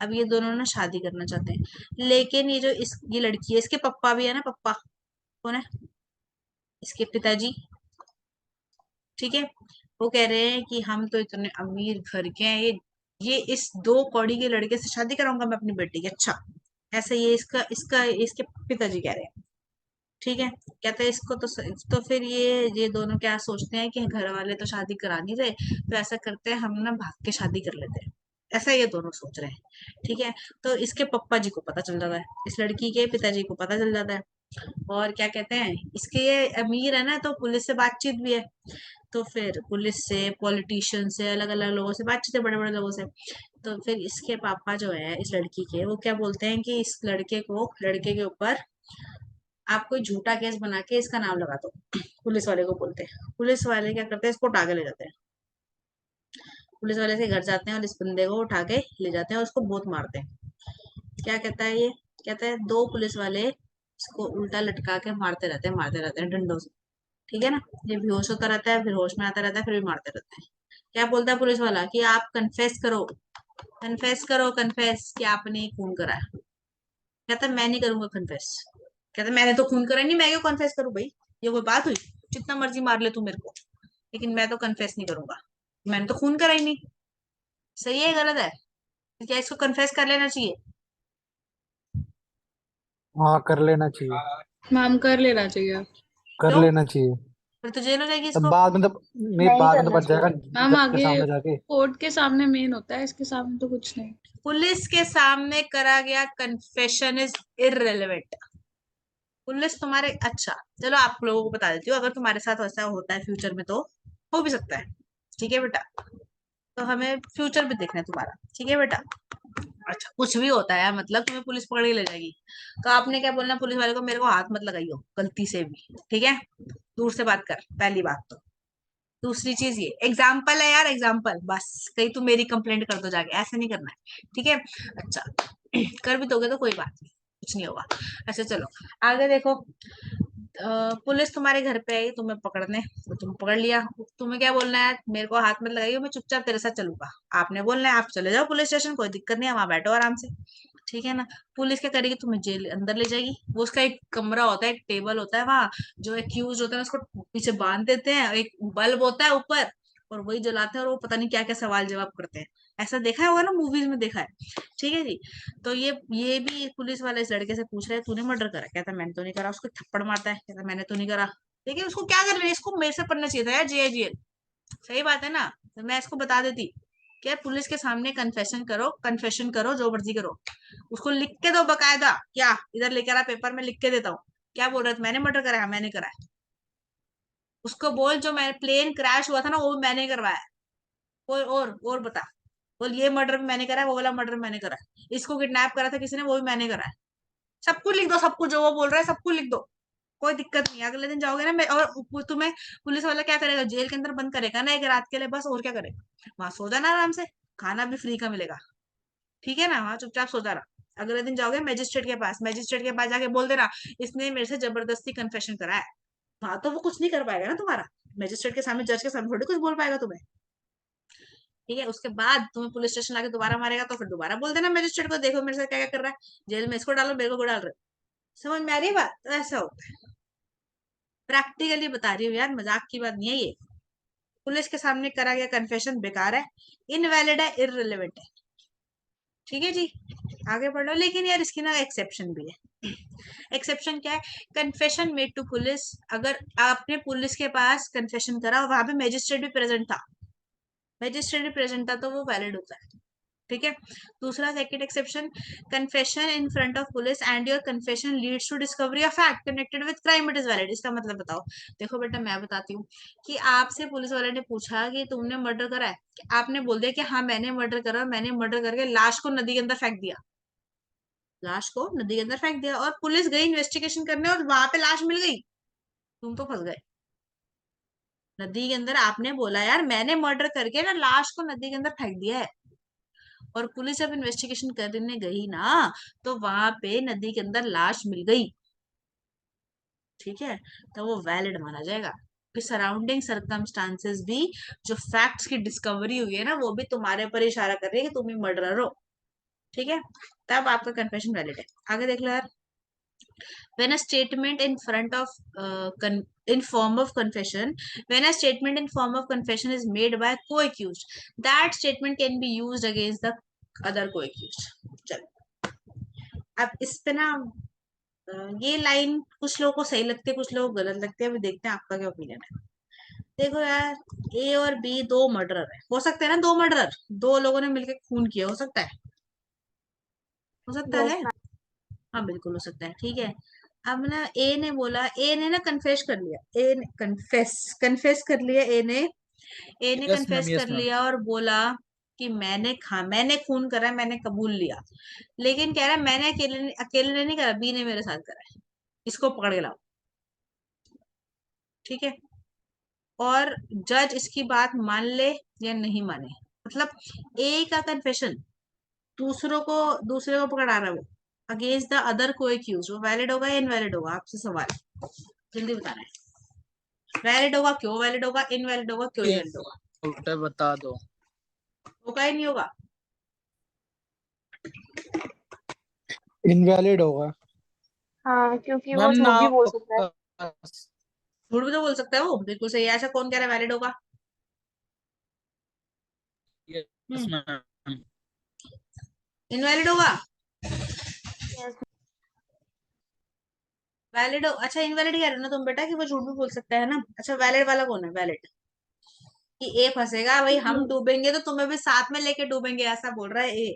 अब ये दोनों ना शादी करना चाहते हैं, लेकिन ये जो ये लड़की है, इसके पप्पा भी है ना, पप्पा कौन है, इसके पिताजी, ठीक है। वो कह रहे हैं कि हम तो इतने अमीर घर के हैं, ये इस दो कौड़ी के लड़के से शादी कराऊंगा मैं अपनी बेटी की। अच्छा, ऐसा ये इसका इसका इसके पिताजी कह रहे हैं, ठीक है। कहते हैं इसको तो फिर ये दोनों क्या सोचते हैं कि घर वाले तो शादी करा नहीं रहे, तो ऐसा करते हैं हम ना भाग के शादी कर लेते हैं, ऐसा ये दोनों सोच रहे हैं, ठीक है। तो इसके पप्पा जी को पता चल जाता है, इस लड़की के पिताजी को पता चल जाता है। और क्या कहते हैं, इसके ये अमीर है ना, तो पुलिस से बातचीत भी है, तो फिर पुलिस से, पॉलिटिशियन से, अलग अलग लोगों से बातचीत है, बड़े बड़े लोगों से। तो फिर इसके पापा जो है इस लड़की के, वो क्या बोलते हैं कि इस लड़के के ऊपर आप कोई झूठा केस बना के इसका नाम लगा दो। पुलिस वाले को बोलते हैं, पुलिस वाले क्या करते हैं, इसको उठा के ले जाते हैं, पुलिस वाले से घर जाते हैं और इस बंदे को उठा के ले जाते हैं और उसको बहुत मारते हैं। क्या कहता है ये, कहता है दो पुलिस वाले इसको उल्टा लटका के मारते रहते हैं डंडों से, ठीक है ना। ये बेहोश होता रहता है, फिर होश में आता रहता है, फिर भी मारते रहते हैं। क्या बोलता है पुलिस वाला कि आप कन्फेस करो, कन्फेस करो, कन्फेस कि आपने खून करा है। कहता है मैं नहीं करूंगा कन्फेस। कहता है मैंने तो खून करा ही नहीं, मैं क्यों कन्फेस करूं भाई, ये कोई बात हुई, जितना मर्जी मार ले तू मेरे को, लेकिन मैं तो कन्फेस नहीं करूंगा, मैंने तो खून करा ही नहीं। सही है गलत है, तो क्या इसको कन्फेस कर लेना चाहिए? हाँ, कर लेना चाहिए। मैम कर लेना चाहिए। कर क्यों, लेना चाहिए। फिर तो जेल हो जाएगी तब इसको। बाद में तो नहीं, नहीं बाद में तो करना बच जाएगा चाहिए। मैम जज के आगे सामने जाके। कोर्ट के सामने मेन होता है, इसके सामने तो कुछ नहीं। पुलिस के सामने करा गया कन्फेशन इज इररेलेवेंट। पुलिस तुम्हारे, अच्छा चलो आप लोगों को बता देती हूँ, अगर तुम्हारे साथ ऐसा होता है फ्यूचर में तो हो भी सकता है, ठीक है बेटा। तो हमें फ्यूचर भी देखना है तुम्हारा, ठीक है बेटा। अच्छा, कुछ भी होता है मतलब तुम्हें पुलिस पकड़ के ले जाएगी, तो आपने क्या बोलना पुलिस वाले को, मेरे को हाथ मत लगाइयो गलती से भी, ठीक है, दूर से बात कर, पहली बात तो। दूसरी चीज, ये एग्जाम्पल है यार, एग्जाम्पल, बस कहीं तुम मेरी कंप्लेंट कर दो जाके, ऐसा नहीं करना है, ठीक है। अच्छा, कर भी दोगे तो कोई बात नहीं, कुछ नहीं होगा। अच्छा चलो आगे देखो। पुलिस तुम्हारे घर पे आई तुम्हें पकड़ने, तो तुम पकड़ लिया, तुम्हें क्या बोलना है, मेरे को हाथ मत लगाइए, मैं चुपचाप तेरे साथ चलूंगा, आपने बोलना है, आप चले जाओ पुलिस स्टेशन, कोई दिक्कत नहीं है, वहां बैठो आराम से, ठीक है ना। पुलिस क्या करेगी, तुम्हें जेल अंदर ले जाएगी, वो उसका एक कमरा होता है, एक टेबल होता है वहां, जो एक्यूज होता है उसको पीछे बांध देते हैं, एक बल्ब होता है ऊपर, और वही जलाते हैं, और वो पता नहीं क्या क्या सवाल जवाब करते हैं। ऐसा देखा होगा ना, मूवीज में देखा है, ठीक है जी। तो ये भी पुलिस वाला इस लड़के से पूछ रहा है तूने मर्डर करा, कहता मैंने तो नहीं करा, उसको थप्पड़ मारता है, कहता मैंने तो नहीं करा। लेकिन उसको क्या कर रहे हैं, इसको मेरे से पढ़ना चाहिए था यार, जेल जेल, सही बात है ना। तो मैं इसको बता देती कि यार पुलिस के सामने कन्फेशन करो, जो मर्जी करो, उसको लिख के दो बकायदा, क्या इधर लेकर आ पेपर में लिख के देता हूँ, क्या बोल रहा था, मैंने मर्डर करा है, मैंने करा है। उसको बोल जो मैं प्लेन क्रैश हुआ था ना, वो मैंने करवाया है। कोई और बता, बोल ये मर्डर मैंने करा है, वो वाला मर्डर मैंने करा है, इसको किडनैप करा था किसी ने, वो भी मैंने करा है। सब कुछ लिख दो, सब कुछ जो वो बोल रहा है सब कुछ लिख दो, कोई दिक्कत नहीं है। अगले दिन जाओगे ना, मैं और तुम्हें पुलिस वाला क्या करेगा, जेल के अंदर बंद करेगा ना एक रात के लिए, बस और क्या करेगा, वहां सो जाना आराम से, खाना भी फ्री का मिलेगा, ठीक है ना, वहां चुपचाप सो जाना। अगले दिन जाओगे मैजिस्ट्रेट के पास जाके बोल देना इसने मेरे से जबरदस्ती कन्फेशन करा है, वहां तो वो कुछ नहीं कर पाएगा ना तुम्हारा, मैजिस्ट्रेट के सामने, जज के सामने थोड़ी कुछ बोल पाएगा तुम्हें। ठीक है, उसके बाद तुम्हें पुलिस स्टेशन लाके दोबारा मारेगा तो फिर दोबारा बोल देना मजिस्ट्रेट को, देखो मेरे साथ क्या क्या कर रहा है, जेल में इसको डालो, मेरे को डाल रहे हो। समझ में आ रही है बात? तो ऐसा होता है, प्रैक्टिकली बता रही हूँ यार, मजाक की बात नहीं है ये। पुलिस के सामने करा गया कन्फेशन बेकार है, इनवैलिड है, इररिलेवेंट है। ठीक है जी, आगे बढ़ लो। लेकिन यार इसकी ना एक्सेप्शन भी है। एक्सेप्शन क्या है? कन्फेशन मेड टू पुलिस, अगर आपने पुलिस के पास कन्फेशन करा और वहां पे मजिस्ट्रेट भी प्रेजेंट था, मजिस्ट्रेट भी प्रेजेंट था, तो वो वैलिड होता है। ठीक है। दूसरा second exception, confession in front of police and your confession leads to discovery of fact connected with crime, it is valid. इसका मतलब बताओ। देखो बेटा मैं बताती हूँ कि आपसे पुलिस वाले ने पूछा कि तुमने मर्डर करा है, कि आपने बोल दिया कि हाँ मैंने मर्डर करा, मैंने मर्डर करके लाश को नदी के अंदर फेंक दिया, लाश को नदी के अंदर फेंक दिया, और पुलिस गई इन्वेस्टिगेशन करने और वहां पे लाश मिल गई, तुम तो फंस गए नदी के अंदर। आपने बोला यार मैंने मर्डर करके ना लाश को नदी के अंदर फेंक दिया है, और पुलिस जब इन्वेस्टिगेशन करने गई ना तो वहां पे नदी के अंदर लाश मिल गई, ठीक है, तो वो वैलिड माना जाएगा। फिर सराउंडिंग सर्कमस्टांसेस भी, जो फैक्ट्स की डिस्कवरी हुई है ना, वो भी तुम्हारे ऊपर इशारा कर रही है कि तुम ही मर्डरर हो। ठीक है, तब आपका कन्फेशन वैलिड है। आगे देख लो यार। when a statement in front of in form of confession when a statement in form of confession is made by co-accused, that statement can be used against the other co-accused। चलो अब इस पे ना ये लाइन कुछ लोगों को सही लगती है, कुछ लोगों को गलत लगती है, अभी देखते हैं आपका क्या ओपिनियन है। देखो यार, ए और बी दो मर्डरर है, हो सकते हैं ना दो मर्डरर, दो लोगों ने मिलकर खून किया, हो सकता है, हो सकता यस है। मैम। हाँ बिल्कुल हो सकता है। ठीक है, अब ना ए ने बोला, ए ने ना कन्फेस कर लिया, ए ने कन्फेस कन्फेस कर लिया, ए ने यस मैम, कन्फेस यस कर मैम। लिया और बोला कि मैंने खून करा है, मैंने कबूल लिया। लेकिन कह रहा है मैंने अकेले ने नहीं करा, बी ने मेरे साथ करा है, इसको पकड़ के लाओ। ठीक है, और जज इसकी बात मान ले या नहीं माने, मतलब ए का कन्फेशन दूसरे को पकड़ा रहा है वो अगेंस्ट द अदर को एक्यूज, वो वैलिड होगा या इनवैलिड होगा? आपसे सवाल, जल्दी बताना है। वैलिड होगा, क्यों वैलिड होगा, इनवैलिड होगा, क्यों इनवैलिड होगा? उल्टा बता दो। होगा ही नहीं होगा? इनवैलिड होगा। हाँ, क्योंकि वो मैम ना झूठ भी बोल सकता है। झूठ भी तो बोल सकता है वो, बिल्कुल सही है। ऐसा कौन कह रहा है वैलिड होगा? Yes ma'am. इनवैलिड होगा? यस। वैलिड हो, अच्छा इनवैलिड कह रहे हो ना तुम बेटा कि वो झूठ भी बोल सकता है ना। अच्छा वैलिड वाला कौन है? वैलिड कि ए फंसेगा भाई, हम डूबेंगे तो तुम्हें भी साथ में लेके डूबेंगे, ऐसा बोल रहा है ए,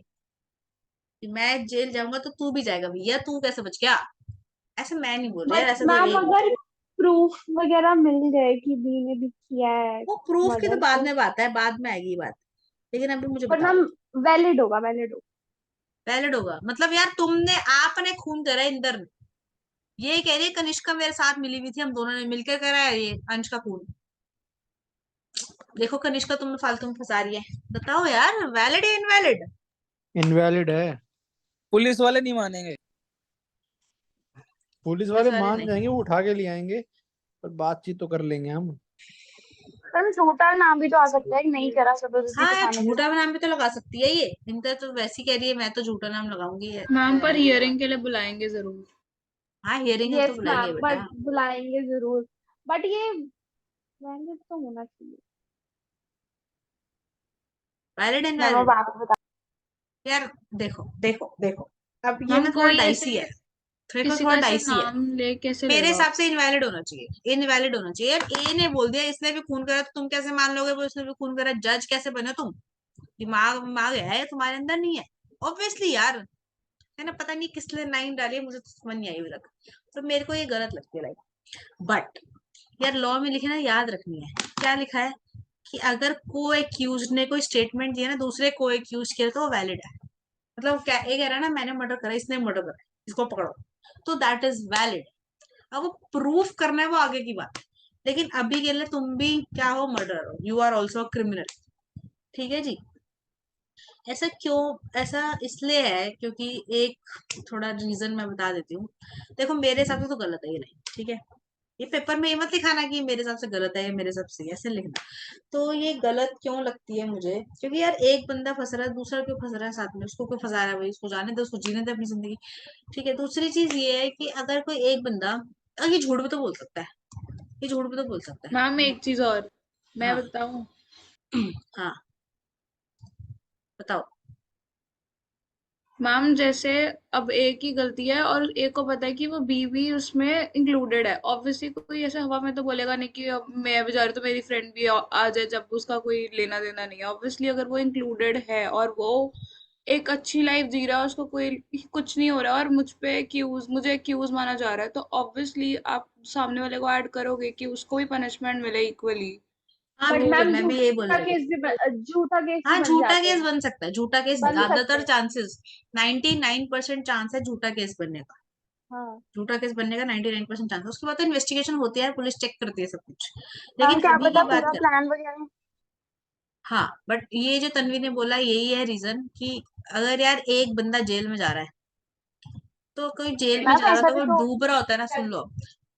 कि मैं जेल जाऊंगा तो तू भी जाएगा भैया, तू कैसे बच गया? ऐसे मैं नहीं बोल रही यार, बट ऐसे तो मैम ए बोल अगर रहा है। प्रूफ वगैरह मिल जाए कि बी ने भी किया है वो प्रूफ की तो मर्डर, बाद तो में बात है, बाद में आएगी ये बात, लेकिन अभी मुझे पर बताओ। मैम वैलिड होगा, वैलिड होगा। वैलिड होगा मतलब यार तुमने आपने खून करा है इंदर ने, ये कह रही है कनिष्का मेरे साथ मिली हुई थी, हम दोनों ने मिलकर करा है ये अंश का खून। देखो कनिष्का तुम्हें फालतू में फंसा रही है, बताओ यार वैलिड या इनवैलिड? इनवैलिड है। पुलिस वाले नहीं मानेंगे। पुलिस पुलिस वाले वाले मान नहीं। जाएंगे, वो उठा के ले आएंगे, पर बातचीत तो कर लेंगे हम। मैम झूठा नाम भी तो आ सकता है कि नहीं करा, जबरदस्ती हाँ यार फंसाने के झूठा लिए। नाम भी तो लगा सकती है ये, इंदर तो वैसी कह रही है मैं तो झूठा नाम लगाऊंगी मैम पर वैलिड होगा। हियरिंग के लिए बुलाएंगे जरूर। हाँ हियरिंग है तो यस बुलाएंगे मैम, बट बेटा। बुलाएंगे जरूर। बट ये वैलिड तो होना चाहिए। वैलिड मैम अब इनवैलिड आप बता। यार, देखो देखो देखो, अब ये मैम ना थोड़ा कोई ऐसे डाइसी है, देखो किसी थोड़ा का ऐसे डाइसी है। नाम ले कैसे मेरे लेगा? हिसाब से इनवैलिड होना चाहिए, इनवैलिड होना चाहिए यार। ए ने बोल दिया इसने भी खून करा, तो तुम कैसे मान लोगे वो इसने भी खून करा? जज कैसे बने तुम? दिमाग दिमाग है तुम्हारे अंदर? नहीं है ऑब्वियसली यार, है ना? पता नहीं किस लिए लाइन डाली है, मुझे तो समझ नहीं आई अभी तक, तो मेरे को ये गलत लगती है लाइन। बट यार लॉ में लिखे ना, याद रखनी है क्या लिखा है, कि अगर को एक्यूज ने कोई स्टेटमेंट दिया ना दूसरे को एक्यूज के, तो वो वैलिड है। मतलब क्या ये कह रहा है ना, मैंने मर्डर करा, इसने मर्डर करा, इसको पकड़ो, तो दैट इज वैलिड। अब वो प्रूफ करना है वो आगे की बात है, लेकिन अभी के लिए तुम भी क्या हो? मर्डर हो, यू आर ऑल्सो क्रिमिनल। ठीक है जी। ऐसा क्यों? ऐसा इसलिए है क्योंकि एक थोड़ा रीजन मैं बता देती हूँ। देखो मेरे हिसाब से तो गलत है ये नहीं, ठीक है, ये पेपर में ये मत लिखाना कि मेरे हिसाब से गलत है या मेरे हिसाब से ऐसे लिखना। तो ये गलत क्यों लगती है मुझे, क्योंकि यार एक बंदा फंस रहा है, दूसरा क्यों फंस रहा है साथ में, उसको क्यों फंसा रहा है भाई, उसको जाने दे, उसको जीने दे अपनी जिंदगी। ठीक है, दूसरी चीज ये है कि अगर कोई एक बंदा, ये झूठ भी तो बोल सकता है, ये झूठ भी तो बोल सकता मैम है। एक चीज और मैं हाँ। बताऊं। हाँ बताओ। मैम जैसे अब ए की गलती है और ए को पता है कि वो बी भी उसमें इंक्लूडेड है, ऑब्वियसली कोई ऐसे हवा में तो बोलेगा नहीं कि अब मैं भी जा रही हूँ तो मेरी फ्रेंड भी आ जाए, जब उसका कोई लेना देना नहीं है। ऑब्वियसली अगर वो इंक्लूडेड है और वो एक अच्छी लाइफ जी रहा है, उसको कोई कुछ नहीं हो रहा और मुझे एक्यूज माना जा रहा है, तो ऑब्वियसली आप सामने वाले को ऐड करोगे कि उसको भी पनिशमेंट मिले इक्वली। हाँ बट तो बिल्कुल, मैम मैं भी यही बोल झूठा रही थी। केस भी झूठा केस भी हाँ बन झूठा जाते केस हैं, बन सकता है, झूठा केस बन सकते ज्यादातर हैं। चांसेस, 99% चांस है झूठा केस बनने का। हाँ झूठा केस बनने का 99% चांस है। उसके बाद तो इन्वेस्टिगेशन होती है, पुलिस चेक करती है सब कुछ। मैम लेकिन क्या अभी पता की बात पूरा कर, प्लान वगैरह। हाँ बट ये जो तन्वी ने बोला यही है रीजन कि अगर यार एक बंदा जेल में जा रहा है, तो कोई जेल में मैम जा रहा है ऐसा तो भी वो तो डूब रहा होता है ना, सुन लो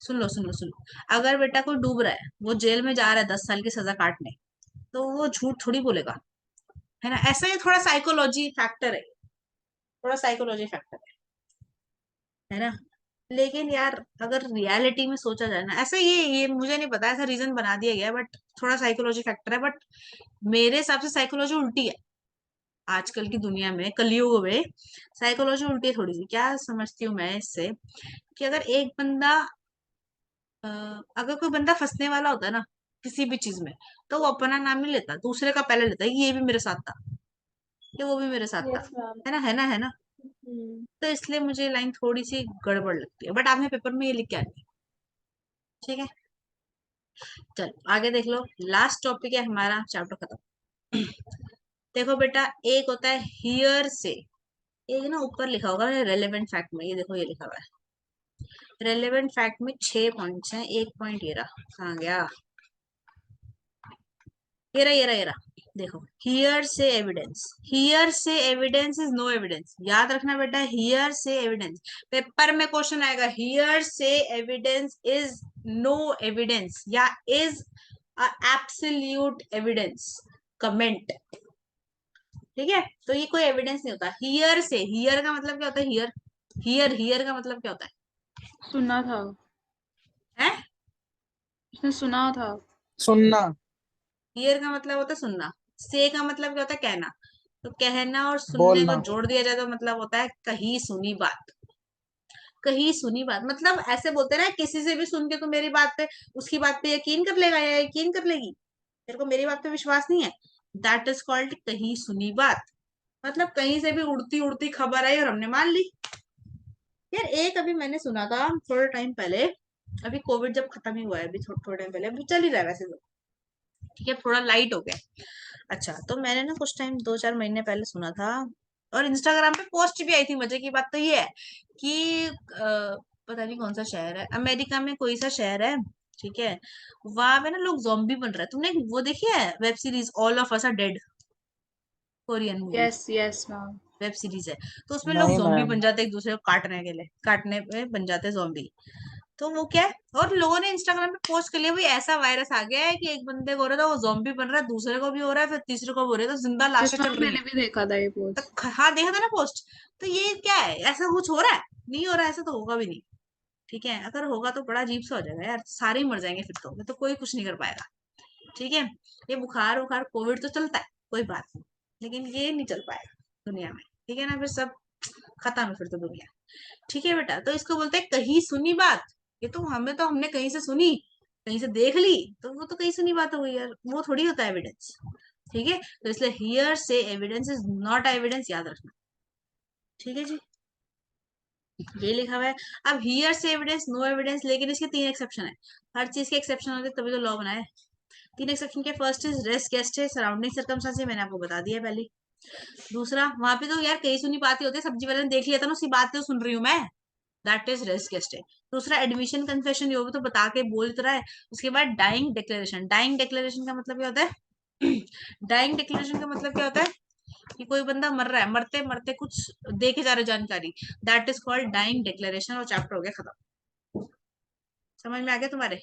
सुन लो, अगर बेटा कोई डूब रहा है, वो जेल में जा रहा है 10 साल की सजा काटने, तो वो झूठ थोड़ी बोलेगा, है ना। ऐसा ये थोड़ा साइकोलॉजी फैक्टर है, थोड़ा साइकोलॉजी फैक्टर है ना। लेकिन यार अगर रियलिटी में सोचा जाए ना, ऐसा ये मुझे नहीं पता, ऐसा रीजन बना दिया गया है, बट थोड़ा साइकोलॉजी फैक्टर है। बट मेरे हिसाब से साइकोलॉजी उल्टी है आजकल की दुनिया में, कलयुग में साइकोलॉजी उल्टी है थोड़ी सी। क्या समझती हूँ मैं इससे, कि अगर एक बंदा, अगर कोई बंदा फंसने वाला होता है ना किसी भी चीज में, तो वो अपना नाम नहीं लेता, दूसरे का पहले लेता है कि ये भी मेरे साथ था, ये वो भी मेरे साथ था, यस मैम। है ना, है ना, है ना। तो इसलिए मुझे लाइन थोड़ी सी गड़बड़ लगती है, बट आपने पेपर में ये लिख के आनी है। ठीक है, चलो आगे देख लो, लास्ट टॉपिक है हमारा, चैप्टर खत्म। देखो बेटा, एक होता है हियर से, एक ना ऊपर लिखा होगा रेलेवेंट फैक्ट में, ये देखो ये लिखा हुआ है रेलेवेंट फैक्ट में 6 पॉइंट्स हैं, एक पॉइंट ये रहा, कहाँ गया, ये रहा देखो, हियर से एविडेंस, हियर से एविडेंस इज नो एविडेंस, याद रखना बेटा, हियर से एविडेंस, पेपर में क्वेश्चन आएगा, हियर से एविडेंस इज नो एविडेंस या इज एब्सोल्यूट एविडेंस, कमेंट। ठीक है, तो ये कोई एविडेंस नहीं होता हियर से, हियर का मतलब क्या होता है, हियर, हियर का मतलब क्या होता सुना था, है, उसने सुना था। सुनना। हियर का मतलब होता है सुनना, से का मतलब क्या होता है, कहना। तो कहना और सुनने को बोलना। जोड़ दिया जाए तो मतलब होता है कहीं सुनी बात, कहीं सुनी बात, मतलब ऐसे बोलते हैं ना, किसी से भी सुन के तू मेरी बात पे, उसकी बात पे यकीन कर लेगा या यकीन कर लेगी, तेरे को मेरी बात पे विश्वास नहीं है, दैट इज कॉल्ड कहीं सुनी बात। मतलब कहीं से भी उड़ती उड़ती खबर आई और हमने मान ली। यार एक अभी मैंने सुना था थोड़ा टाइम पहले, अभी कोविड जब खत्म ही हुआ है, अभी थोड़ा टाइम पहले, अभी चल ही रहा है वैसे तो, ठीक है, थोड़ा लाइट हो गया। अच्छा, तो मैंने ना कुछ टाइम 2-4 महीने पहले सुना था, और इंस्टाग्राम पे पोस्ट भी आई थी, मजे की बात तो ये है कि पता नहीं कौन सा शहर है, अमेरिका में कोई सा शहर है, ठीक है, वहां पे ना लोग जॉम्बी बन रहे हैं। तुमने वो देखी है web series All of Us Are Dead, Korean movie, yes yes ma'am. Web series है। तो उसमें लोग नहीं जॉम्बी मैम। बन जाते हैं, एक दूसरे को काटने के लिए, काटने पे बन जाते हैं जॉम्बी। तो वो क्या है, और लोगों ने इंस्टाग्राम पे पोस्ट कर लिया, भाई ऐसा वायरस आ गया है कि एक बंदे को हो रहा था, वो जॉम्बी बन रहा है, दूसरे को भी हो रहा है, फिर तीसरे को भी हो रहा है, तो जिंदा लाशें यस चल मैम, रही मैंने हैं। भी देखा था ये तो पोस्ट। हाँ देखा था ना पोस्ट। तो ये क्या है, ऐसा कुछ हो रहा है, नहीं हो रहा है, ऐसा तो होगा भी नहीं। ठीक है, अगर होगा तो बड़ा अजीब सा हो जाएगा यार, सारे ही मर जाएंगे फिर तो कोई कुछ नहीं कर पाएगा। ठीक है, ये बुखार बुखार कोविड तो चलता है, कोई बात नहीं, लेकिन ये नहीं चल पाएगा दुनिया में। ठीक है ना, फिर सब खत्म है फिर तो दुनिया। ठीक है बेटा, तो इसको बोलते हैं कहीं सुनी बात। ये तो हमने कहीं से सुनी, कहीं से देख ली, तो वो तो कहीं सुनी बात हो गई यार, वो थोड़ी होता है एविडेंस। ठीक है, तो इसलिए हियर से एविडेंस इज नॉट एविडेंस, याद रखना। ठीक है जी, ये लिखा हुआ है। अब हियर से एविडेंस, नो एविडेंस, लेकिन इसके 3 एक्सेप्शन है, हर चीज के एक्सेप्शन होते हैं, तभी तो लॉ बना है। 3 एक्सेप्शन के, फर्स्ट इज रेस्ट गेस्ट है, सराउंडिंग सर्कमस्टांस, मैंने आपको बता दिया पहले। दूसरा, वहां पे तो यार कई सुनी बातें होती है, सब्जी वाले ने देख लिया था ना, उसकी बात तो सुन रही हूँ मैं, दैट इज रेस्ट गेस्ट है। दूसरा, एडमिशन कन्फेशन, ये भी तो बता के बोल तो रहा है। उसके बाद डाइंग डिक्लेरेशन, डाइंग डिक्लेरेशन का मतलब क्या होता है डाइंग डिक्लेरेशन का मतलब क्या होता है कि कोई बंदा मर रहा है, मरते मरते कुछ देखे जा रहे जानकारी, that is called dying declaration, और चैप्टर हो गया खत्म। समझ में आ गया तुम्हारे?